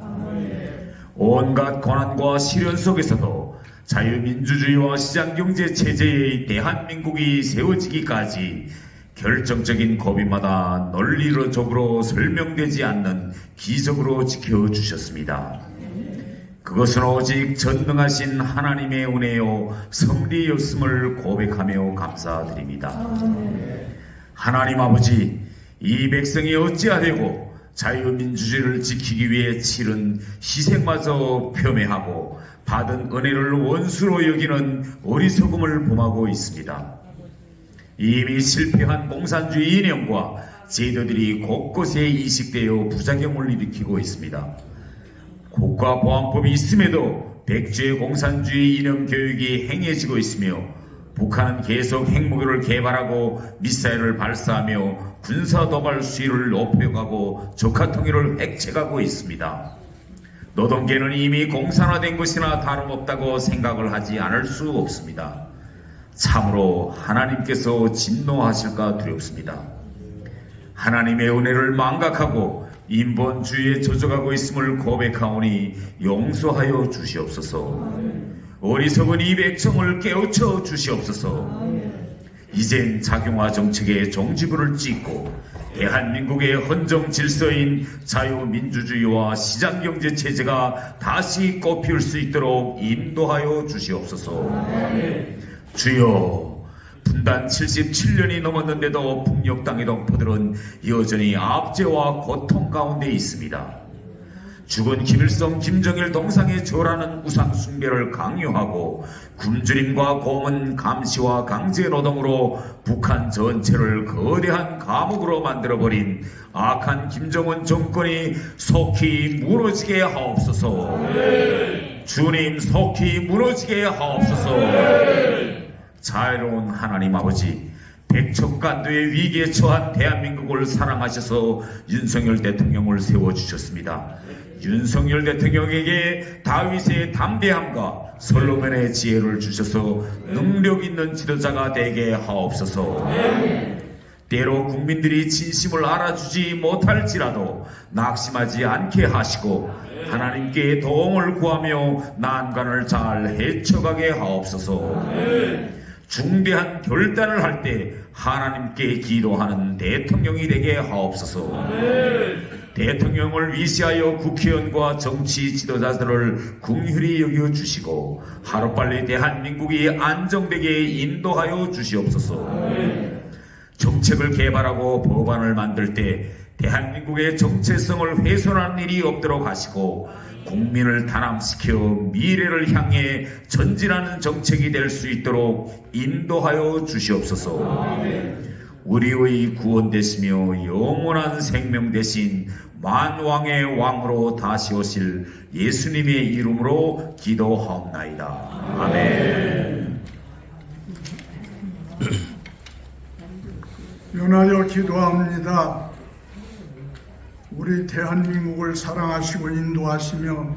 온갖 고난과 시련 속에서도 자유민주주의와 시장경제 체제의 대한민국이 세워지기까지 결정적인 고비마다 논리적으로 설명되지 않는 기적으로 지켜주셨습니다. 그것은 오직 전능하신 하나님의 은혜요 섭리였음을 고백하며 감사드립니다. 하나님 아버지, 이 백성이 어찌하되고 자유민주주의를 지키기 위해 치른 희생마저 표매하고 받은 은혜를 원수로 여기는 어리석음을 범하고 있습니다. 이미 실패한 공산주의 이념과 제도들이 곳곳에 이식되어 부작용을 일으키고 있습니다. 국가보안법이 있음에도 백주의 공산주의 이념 교육이 행해지고 있으며 북한은 계속 핵무기를 개발하고 미사일을 발사하며 군사도발 수위를 높여가고 적화통일을 획책하고 있습니다. 노동계는 이미 공산화된 것이나 다름없다고 생각을 하지 않을 수 없습니다. 참으로 하나님께서 진노하실까 두렵습니다. 하나님의 은혜를 망각하고 인본주의에 젖어가고 있음을 고백하오니 용서하여 주시옵소서. 어리석은 이 백성을 깨우쳐 주시옵소서. 이젠 작용화 정책의 종지부를 찍고 대한민국의 헌정 질서인 자유민주주의와 시장경제 체제가 다시 꽃피울 수 있도록 인도하여 주시옵소서. 주여, 분단 77년이 넘었는데도 북녘 동포들은 여전히 압제와 고통 가운데 있습니다. 죽은 김일성, 김정일 동상에 절하는 우상 숭배를 강요하고 굶주림과 고문, 감시와 강제 노동으로 북한 전체를 거대한 감옥으로 만들어버린 악한 김정은 정권이 속히 무너지게 하옵소서. 주님, 속히 무너지게 하옵소서. 자애로운 하나님 아버지, 백척간도의 위기에 처한 대한민국을 사랑하셔서 윤석열 대통령을 세워주셨습니다. 윤석열 대통령에게 다윗의 담대함과 솔로몬의 지혜를 주셔서 능력 있는 지도자가 되게 하옵소서. 때로 국민들이 진심을 알아주지 못할지라도 낙심하지 않게 하시고 하나님께 도움을 구하며 난관을 잘 헤쳐가게 하옵소서. 중대한 결단을 할 때 하나님께 기도하는 대통령이 되게 하옵소서. 대통령을 위시하여 국회의원과 정치 지도자들을 긍휼히 여겨주시고 하루빨리 대한민국이 안정되게 인도하여 주시옵소서. 정책을 개발하고 법안을 만들 때 대한민국의 정체성을 훼손하는 일이 없도록 하시고 국민을 단합시켜 미래를 향해 전진하는 정책이 될 수 있도록 인도하여 주시옵소서. 우리의 구원 되시며 영원한 생명 되신 만왕의 왕으로 다시 오실 예수님의 이름으로 기도하옵나이다. 아멘. 연하여 기도합니다. 우리 대한민국을 사랑하시고 인도하시며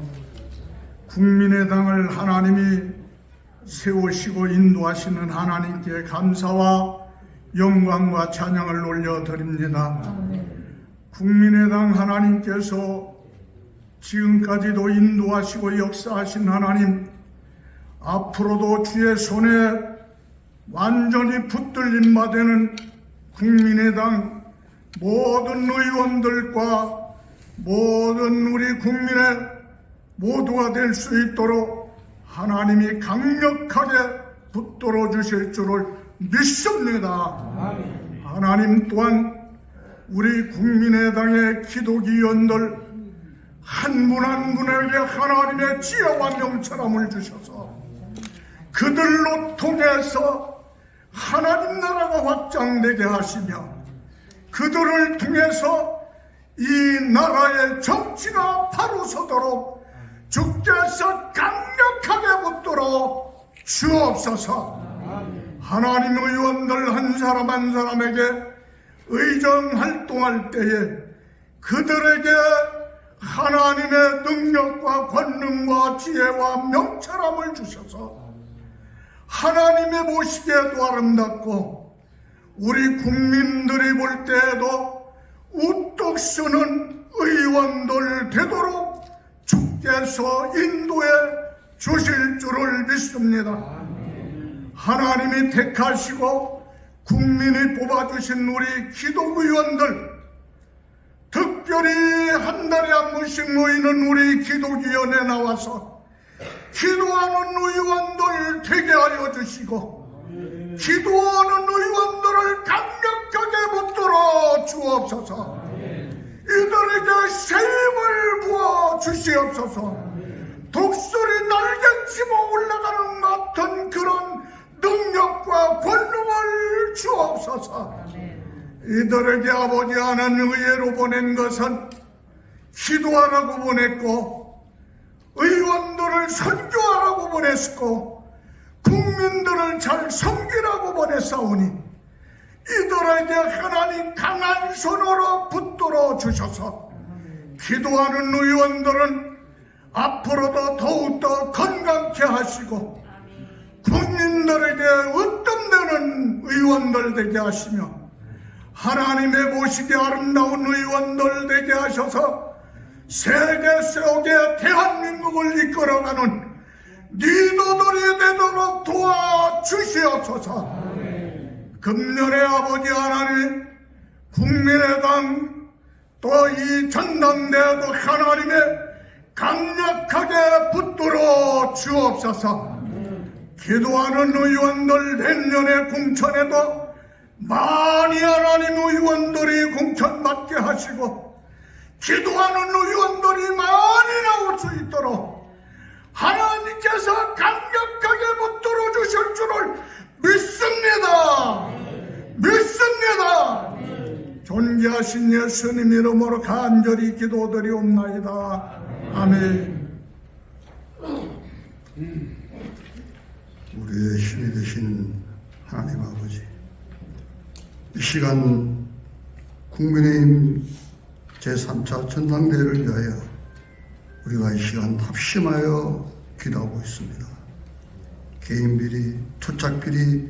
국민의당을 하나님이 세우시고 인도하시는 하나님께 감사와 영광과 찬양을 올려드립니다. 국민의당 하나님께서 지금까지도 인도하시고 역사하신 하나님, 앞으로도 주의 손에 완전히 붙들림 받는 국민의당 모든 의원들과 모든 우리 국민의 모두가 될 수 있도록 하나님이 강력하게 붙들어 주실 줄을 믿습니다. 하나님 또한 우리 국민의당의 기독위원들 한 분 한 분에게 하나님의 지혜와 명철함을 주셔서 그들로 통해서 하나님 나라가 확장되게 하시며 그들을 통해서 이 나라의 정치가 바로 서도록 주께서 강력하게 붙들어 주옵소서. 하나님 의원들 한 사람 한 사람에게 의정 활동할 때에 그들에게 하나님의 능력과 권능과 지혜와 명철함을 주셔서 하나님의 보시기에도 아름답고 우리 국민들이 볼 때에도 우뚝 서는 의원들 되도록 주께서 인도해 주실 줄을 믿습니다. 하나님이 택하시고 국민이 뽑아주신 우리 기독의원들, 특별히 한 달에 한 번씩 모이는 우리 기독위원회에 나와서 기도하는 의원들 되게 하여 주시고 기도하는 의원들을 강력하게 붙들어 주옵소서. 이들에게 세임을 부어 주시옵소서. 독수리 날개치고 올라가는 같은 그런 능력과 권능을 주옵소서. 이들에게 아버지 하나님 의회로 보낸 것은 기도하라고 보냈고 의원들을 선교하라고 보냈고 국민들을 잘 섬기라고 보냈사오니 이들에게 하나님 강한 손으로 붙들어 주셔서 기도하는 의원들은 앞으로도 더욱더 건강케 하시고 국민들에게 으뜸되는 의원들 되게 하시며 하나님의 보시기에 아름다운 의원들 되게 하셔서 세계 속에 대한민국을 이끌어가는 리더들이 되도록 도와주시옵소서. 금년에 아버지 하나님 국민의당 또 이 전당대회도 하나님의 강력하게 붙들어 주옵소서. 기도하는 의원들 내년에 공천에도 많이 하나님 의원들이 공천받게 하시고 기도하는 의원들이 많이 나올 수 있도록 하나님께서 강력하게 붙들어 주실 줄을 믿습니다. 믿습니다. 존귀하신 예수님 이름으로 간절히 기도드리옵나이다. 아멘. 우리의 힘이 되신 하나님 아버지, 이 시간 국민의힘 제3차 전당대회를 위하여 우리가 이 시간 합심하여 기도하고 있습니다. 개인 비리, 토착 비리,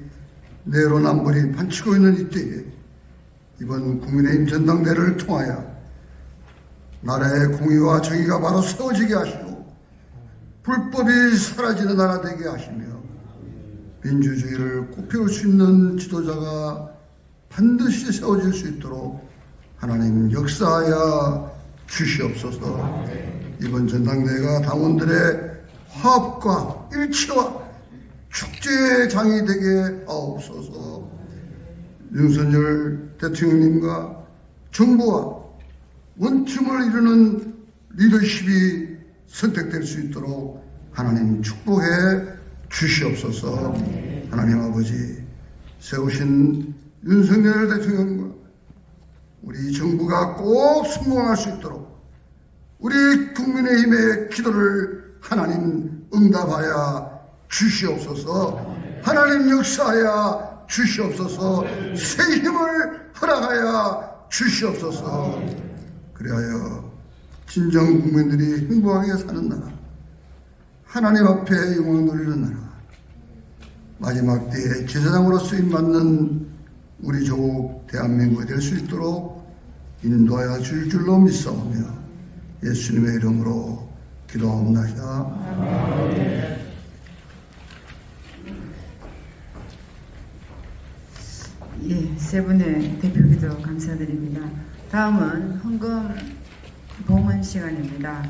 내로남불이 판치고 있는 이때에 이번 국민의힘 전당대회를 통하여 나라의 공의와 정의가 바로 세워지게 하시고 불법이 사라지는 나라 되게 하시며 민주주의를 꽃피울 수 있는 지도자가 반드시 세워질 수 있도록 하나님 역사하여 주시옵소서. 이번 전당대회가 당원들의 화합과 일치와 축제의 장이 되게 하옵소서. 윤석열 대통령님과 정부와 원팀을 이루는 리더십이 선택될 수 있도록 하나님 축복해 주시옵소서. 하나님 아버지, 세우신 윤석열 대통령과 우리 정부가 꼭 성공할 수 있도록 우리 국민의힘의 기도를 하나님 응답하여 주시옵소서. 하나님 역사하여 주시옵소서. 새 힘을 허락하여 주시옵소서. 그리하여 진정 국민들이 행복하게 사는 나라, 하나님 앞에 영광 돌리는 나라, 마지막 때에 제사장으로 쓰임받는 우리 조국 대한민국이 될 수 있도록 인도하여 줄 줄로 믿사오며 예수님의 이름으로 기도하옵나이다. 예, 세 분의 대표기도 감사드립니다. 다음은 헌금 봉헌 시간입니다.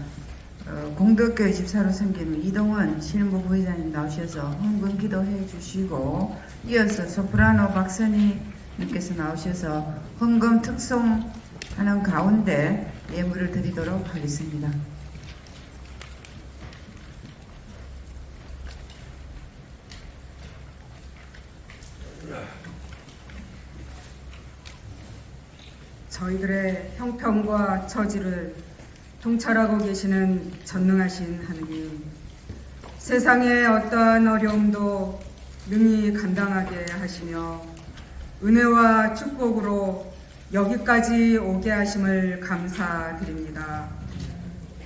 공덕교회 집사로 섬기는 이동원 신부 부회장님 나오셔서 헌금 기도해 주시고, 이어서 소프라노 박선희 님께서 나오셔서 헌금 특송하는 가운데 예물을 드리도록 하겠습니다. 저희들의 형편과 처지를 통찰하고 계시는 전능하신 하느님, 세상의 어떠한 어려움도 능히 감당하게 하시며 은혜와 축복으로 여기까지 오게 하심을 감사드립니다.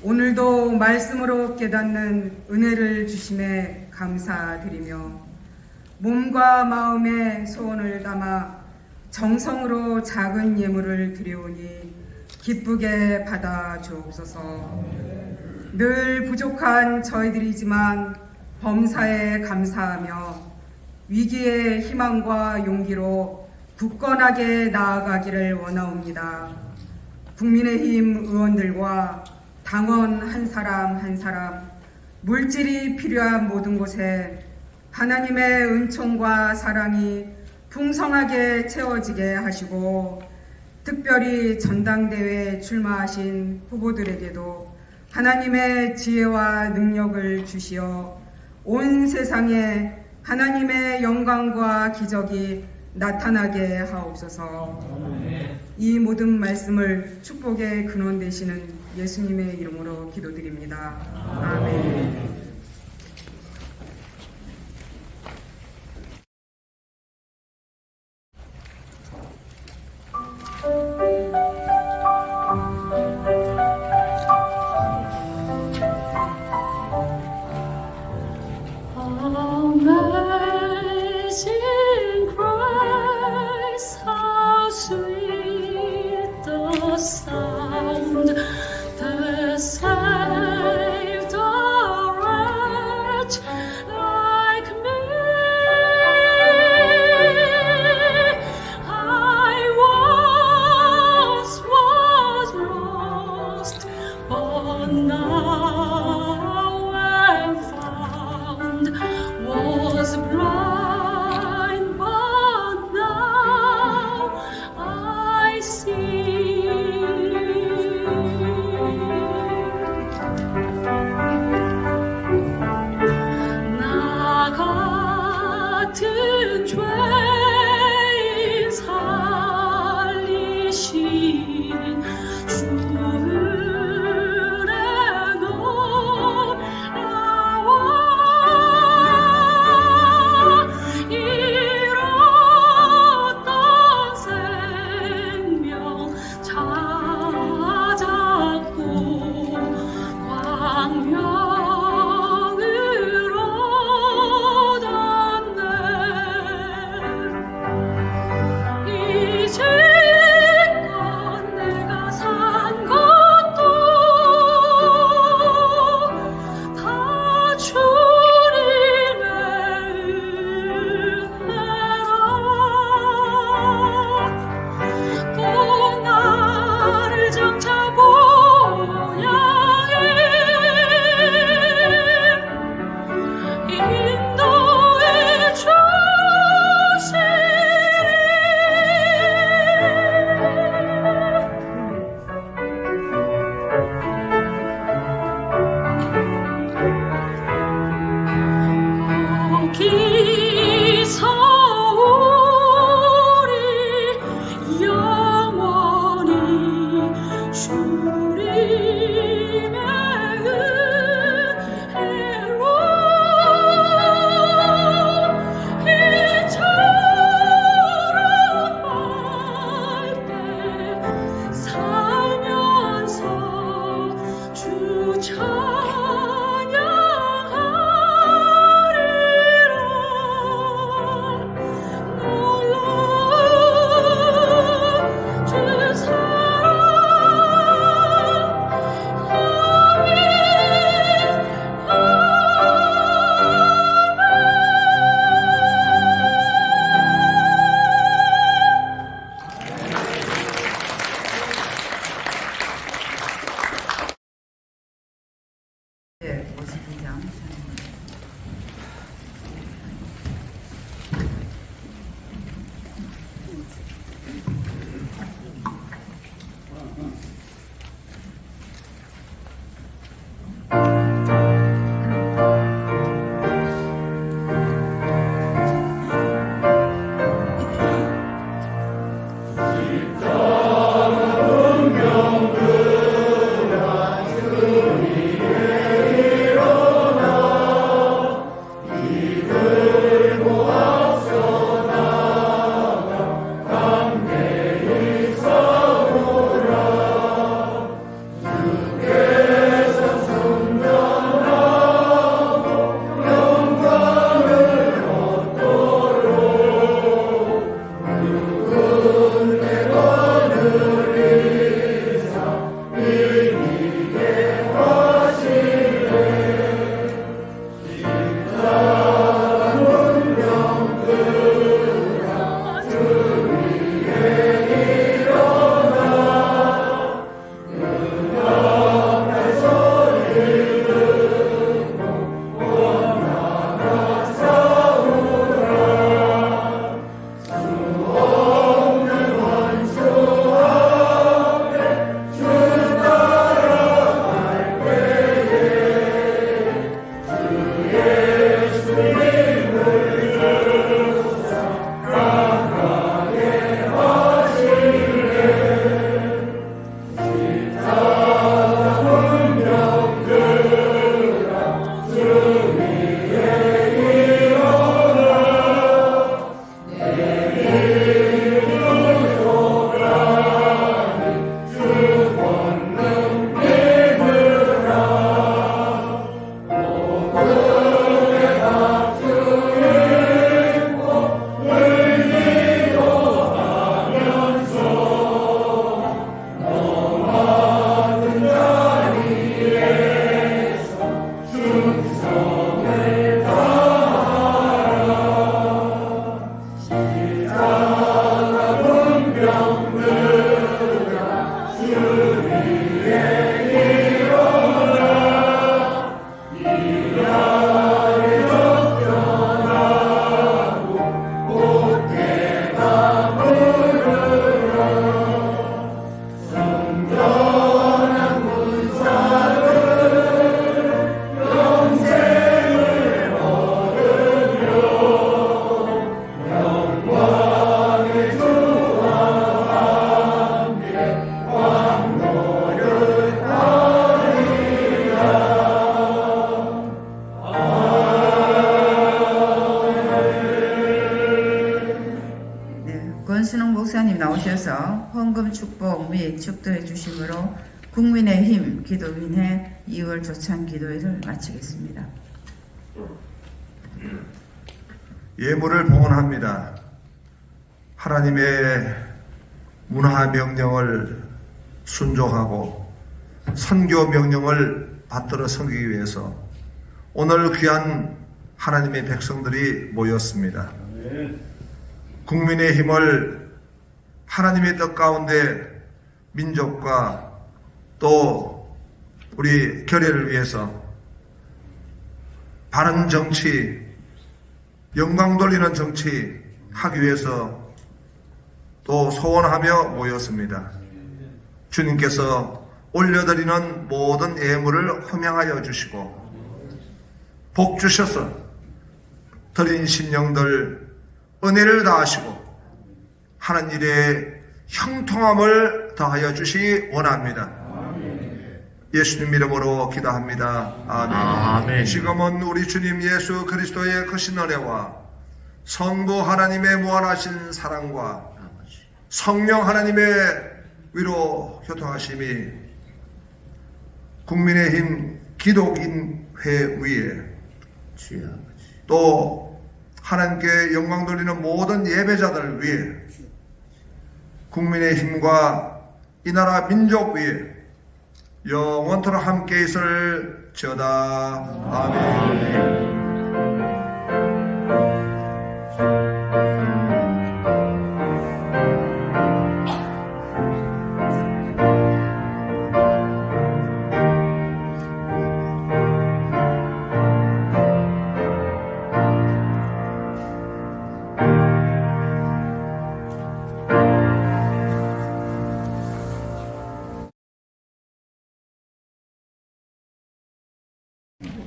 오늘도 말씀으로 깨닫는 은혜를 주심에 감사드리며 몸과 마음의 소원을 담아 정성으로 작은 예물을 드려오니 기쁘게 받아 주옵소서. 늘 부족한 저희들이지만 범사에 감사하며 위기의 희망과 용기로 굳건하게 나아가기를 원하옵니다. 국민의힘 의원들과 당원 한 사람 한 사람, 물질이 필요한 모든 곳에 하나님의 은총과 사랑이 풍성하게 채워지게 하시고, 특별히 전당대회에 출마하신 후보들에게도 하나님의 지혜와 능력을 주시어 온 세상에 하나님의 영광과 기적이 나타나게 하옵소서. 이 모든 말씀을 축복의 근원 되시는 예수님의 이름으로 기도드립니다. 아멘. Amazing grace, how sweet the sound that saved a wretch like me. I once was lost, but now am found. Was blind, but now I see. 나 같은 죄인 살리신 주의 놀라워 잃었던 생명 찾았고 광명을 얻었네. 이제껏 내가 산 것도 다 주님의 은혜라. 또 나를 장차 보양해 인도해 주시리. 권순홍 목사님 나오셔서 헌금 축복 및 축도해 주심으로 국민의힘 기도인회 2월 조찬 기도회를 마치겠습니다. 예물을 봉헌합니다. 하나님의 문화 명령을 순종하고 선교 명령을 받들어 섬기기 위해서 오늘 귀한 하나님의 백성들이 모였습니다. 국민의 힘을 하나님의 뜻 가운데 민족과 또 우리 결의를 위해서 바른 정치, 영광 돌리는 정치 하기 위해서 또 소원하며 모였습니다. 주님께서 올려드리는 모든 예물을 흠양하여 주시고 복 주셔서 드린 심령들 은혜를 다하시고 하는 일에 형통함을 더하여 주시기 원합니다. 예수님 이름으로 기도합니다. 아멘. 아멘. 지금은 우리 주님 예수 그리스도의 크신 은혜와 성부 하나님의 무한하신 사랑과 성령 하나님의 위로 교통하심이 국민의힘 기독인회 위에 또 하나님께 영광 돌리는 모든 예배자들 위해 국민의힘과 이 나라 민족 위에 영원토록 함께 있을지어다. 아멘.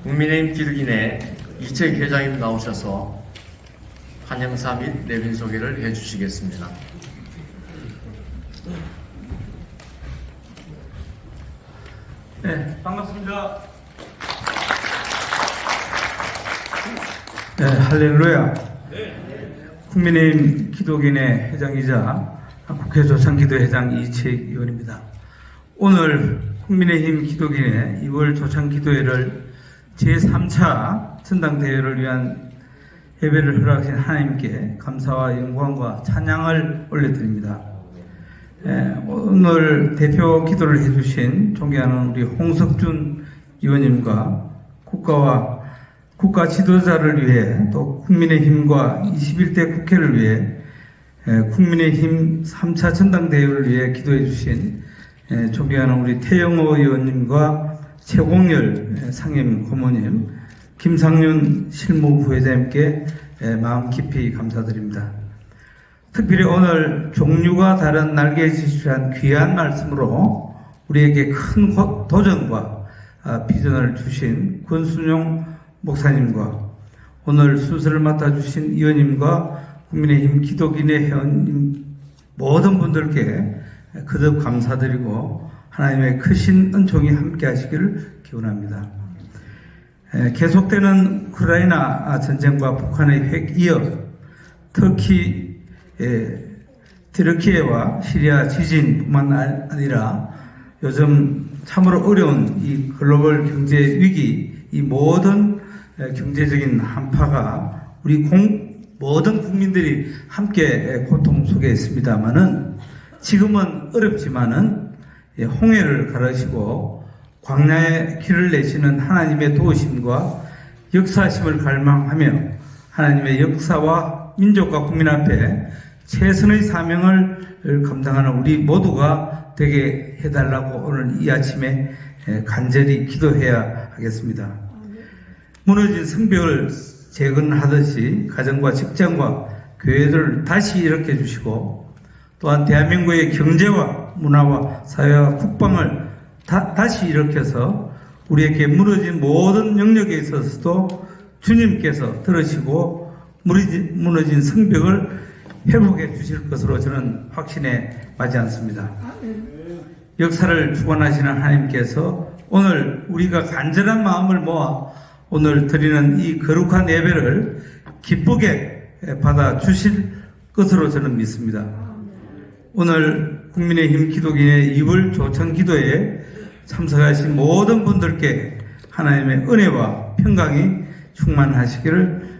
국민의힘 기득인회 이채익 회장님 나오셔서 환영사 및 내빈 소개를 해주시겠습니다. 네, 반갑습니다. 네, 할렐루야. 국민의힘 기독인회 회장이자 국회 조찬기도회장 이채익 의원입니다. 오늘 국민의힘 기독인회 2월 조찬기도회를 제3차 전당대회를 위한 예배를 허락하신 하나님께 감사와 영광과 찬양을 올려드립니다. 오늘 대표 기도를 해주신 존경하는 우리 홍석준 의원님과 국가 지도자를 위해 또 국민의힘과 21대 국회를 위해 국민의힘 3차 전당대회를 위해 기도해 주신 존경하는 우리 태영호 의원님과 최공열 상임 고모님, 김상윤 실무부회장님께 마음 깊이 감사드립니다. 특별히 오늘 종류가 다른 날개짓이란 귀한 말씀으로 우리에게 큰 도전과 비전을 주신 권순용 목사님과 오늘 순서를 맡아주신 의원님과 국민의힘 기독인의 회원님 모든 분들께 거듭 감사드리고 하나님의 크신 은총이 함께 하시기를 기원합니다. 계속되는 우크라이나 전쟁과 북한의 핵 이어 터키, 트르키예와 시리아 지진뿐만 아니라 요즘 참으로 어려운 이 글로벌 경제 위기, 이 모든 경제적인 한파가 우리 모든 국민들이 함께 고통 속에 있습니다만은 지금은 어렵지만은 홍해를 가르시고 광야의 길을 내시는 하나님의 도우심과 역사심을 갈망하며 하나님의 역사와 민족과 국민 앞에 최선의 사명을 감당하는 우리 모두가 되게 해달라고 오늘 이 아침에 간절히 기도해야 하겠습니다. 무너진 성벽을 재건하듯이 가정과 직장과 교회를 다시 일으켜 주시고 또한 대한민국의 경제와 문화와 사회와 국방을 다시 일으켜서 우리에게 무너진 모든 영역에 있어서도 주님께서 들으시고 무너진 성벽을 회복해 주실 것으로 저는 확신에 맞지 않습니다. 역사를 주관하시는 하나님께서 오늘 우리가 간절한 마음을 모아 오늘 드리는 이 거룩한 예배를 기쁘게 받아 주실 것으로 저는 믿습니다. 오늘 국민의힘 기독인의 2월 조청 기도에 참석하신 모든 분들께 하나님의 은혜와 평강이 충만하시기를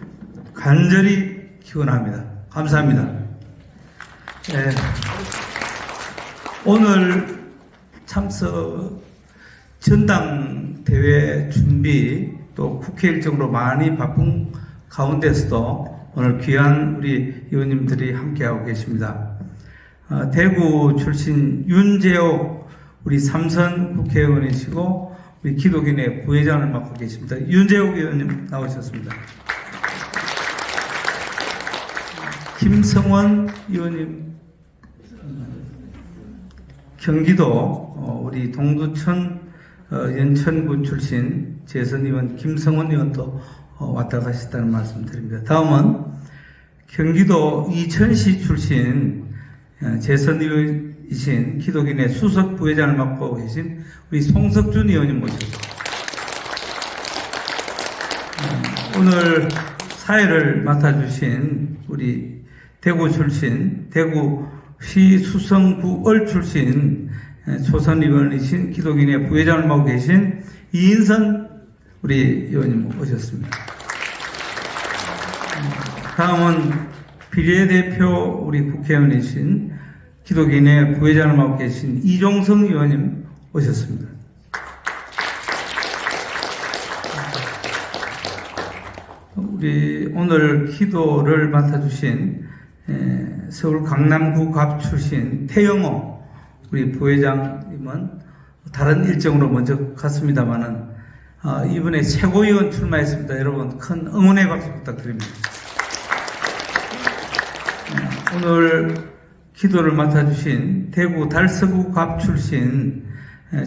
간절히 기원합니다. 감사합니다. 오늘 참석 전당대회 준비 또 국회 일정으로 많이 바쁜 가운데서도 오늘 귀한 우리 의원님들이 함께하고 계십니다. 대구 출신 윤재옥 우리 삼선 국회의원이시고 우리 기독인의 부회장을 맡고 계십니다. 윤재옥 의원님 나오셨습니다. 김성원 의원님, 경기도 우리 동두천 연천군 출신 재선 의원 김성원 의원도 왔다 가셨다는 말씀 드립니다. 다음은 경기도 이천시 출신 재선 의원이신 기독인의 수석 부회장을 맡고 계신 우리 송석준 의원님 모셨습니다. 오늘 사회를 맡아주신 우리 대구 출신 대구시 수성구을 출신 초선 의원이신 기독인의 부회장을 맡고 계신 이인선 우리 의원님 오셨습니다. 다음은 비례대표 우리 국회의원이신 기독인의 부회장을 맡고 계신 이종성 의원님 오셨습니다. 우리 오늘 기도를 맡아주신 서울 강남구 갑 출신 태영호 우리 부회장님은 다른 일정으로 먼저 갔습니다만은 이번에 최고위원 출마했습니다. 여러분 큰 응원의 박수 부탁드립니다. 오늘 기도를 맡아주신 대구 달서구 갑 출신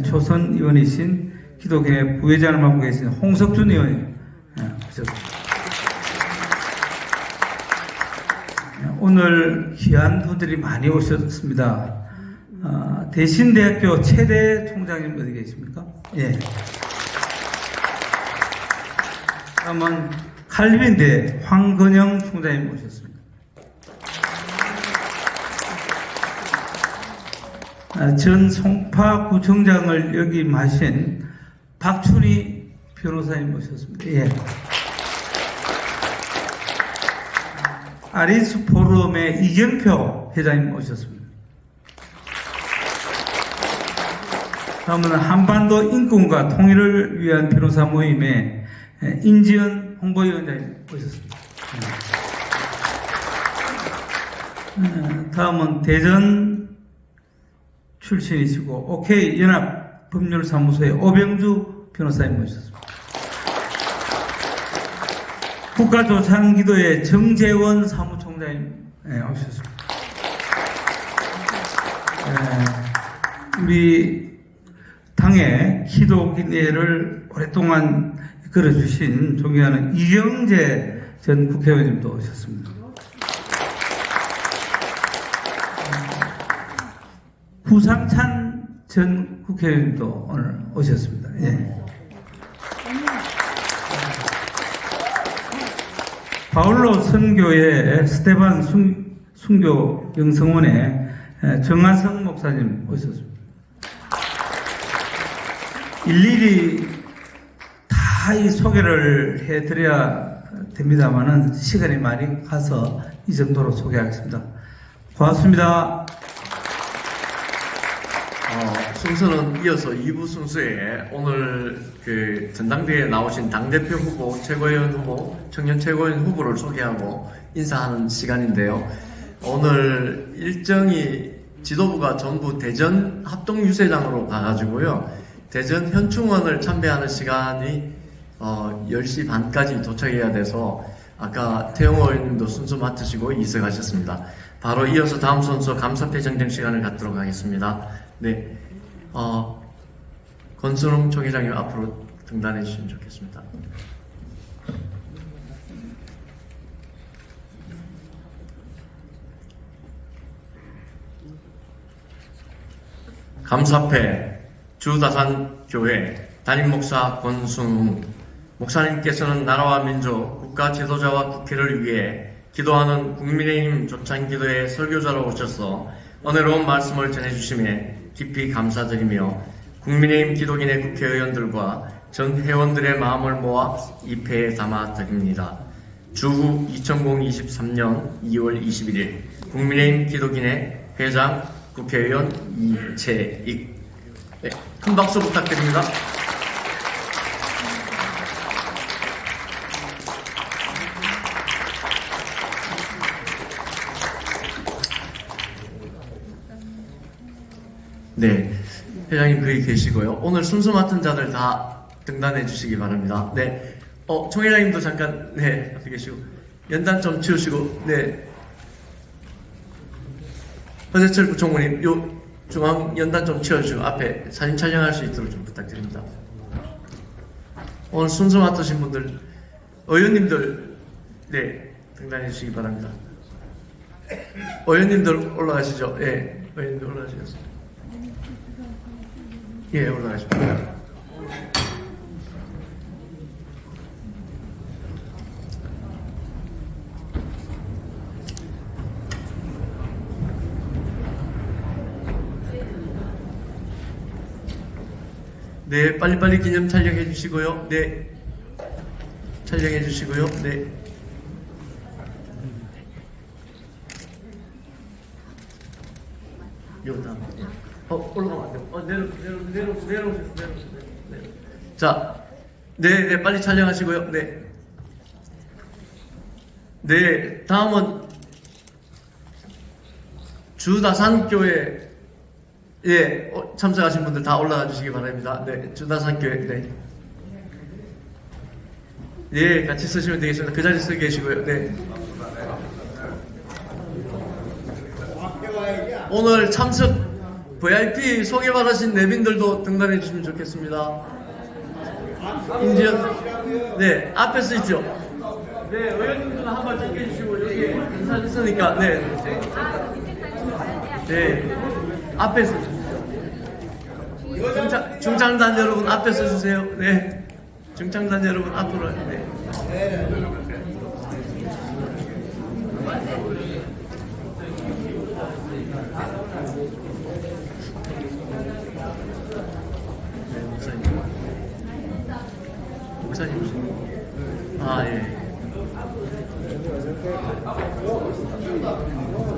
초선 의원이신 기독인의 부회장을 맡고 계신 홍석준 의원님 오셨습니다. 오늘 귀한 분들이 많이 오셨습니다. 대신대학교 최대 총장님 어디 계십니까? 예. 다음은 칼빈대 황건영 총장님 오셨습니다. 전 송파구청장을 역임하신 박춘희 변호사님 모셨습니다. 예. 아리스 포럼의 이경표 회장님 모셨습니다. 다음은 한반도 인권과 통일을 위한 변호사 모임의 인지연 홍보위원장님 모셨습니다. 다음은 대전 출신이시고 OK 연합 법률사무소의 오병주 변호사님 모셨습니다. 국가조상기도의 정재원 사무총장님 오셨습니다. 우리 당의 기독인회를 오랫동안 이끌어주신 존경하는 이경재 전 국회의원님도 오셨습니다. 구상찬 전 국회의원님도 오늘 오셨습니다. 예. 바울로 선교의 스테반 순교 영성원의 정하성 목사님 오셨습니다. 일일이 다 이 소개를 해드려야 됩니다만은 시간이 많이 가서 이 정도로 소개하겠습니다. 고맙습니다. 순서는 이어서 2부 순서에 오늘 그 전당대회에 나오신 당대표 후보, 최고위원 후보, 청년 최고위원 후보를 소개하고 인사하는 시간인데요. 오늘 일정이 지도부가 전부 대전 합동유세장으로 가가지고요. 대전 현충원을 참배하는 시간이 10시 반까지 도착해야 돼서 아까 태영호 의원님도 순서 맡으시고 이석하셨습니다. 바로 이어서 다음 순서 감사패 정정 시간을 갖도록 하겠습니다. 네, 권순홍 총회장님 앞으로 등단해 주시면 좋겠습니다. 감사패 주다산교회 담임목사 권순웅 목사님께서는 나라와 민족, 국가 지도자와 국회를 위해 기도하는 국민의힘 조창기도의 설교자로 오셔서 은혜로운 말씀을 전해주심에 깊이 감사드리며 국민의힘 기독인의 국회의원들과 전 회원들의 마음을 모아 이 패에 담아 드립니다. 주후 2023년 2월 21일 국민의힘 기독인의 회장 국회의원 이채익. 네, 큰 박수 부탁드립니다. 네, 회장님 거기 계시고요. 오늘 순서 맡은 자들 다 등단해 주시기 바랍니다. 네, 총회장님도 잠깐 네 앞에 계시고 연단 좀 치우시고 네. 허재철 부총무님, 요 중앙 연단 좀 치워주시고 앞에 사진 촬영할 수 있도록 좀 부탁드립니다. 오늘 순서 맡으신 분들, 의원님들, 네, 등단해 주시기 바랍니다. 의원님들 올라가시죠. 예, 의원님들 올라가시겠습니다. 예, 올라가십니다. 네, 빨리빨리 기념 촬영해 주시고요. 네, 촬영해 주시고요. 네. 여기다. 올라가면 안 돼요. 내려오세요. 자, 네, 빨리 촬영하시고요. 네. 네, 다음은 주다산교회 예, 참석하신 분들 다 올라가 주시기 바랍니다. 네, 주다산교회, 네. 예, 같이 쓰시면 되겠습니다. 그 자리 서 계시고요. 네. 오늘 참석 VIP 소개받으신 내빈들도 등단해 주시면 좋겠습니다. 인지연, 네, 앞에 쓰시죠. 네, 의원님들은 한번 찍혀주시고, 여기 인사 있으니까, 네. 네, 앞에 쓰시죠. 중창단 여러분 앞에 서주세요. 네. 중창단 여러분 앞으로. 네. 목사님. 아, 예.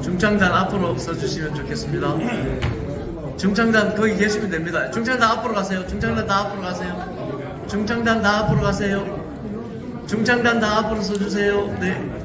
중창단 앞으로 서주시면 좋겠습니다. 중창단 거기 계시면 됩니다. 중창단 앞으로 가세요. 중창단 다 앞으로 가세요. 중창단 다 앞으로 가세요. 중창단 다 앞으로 서주세요. 네.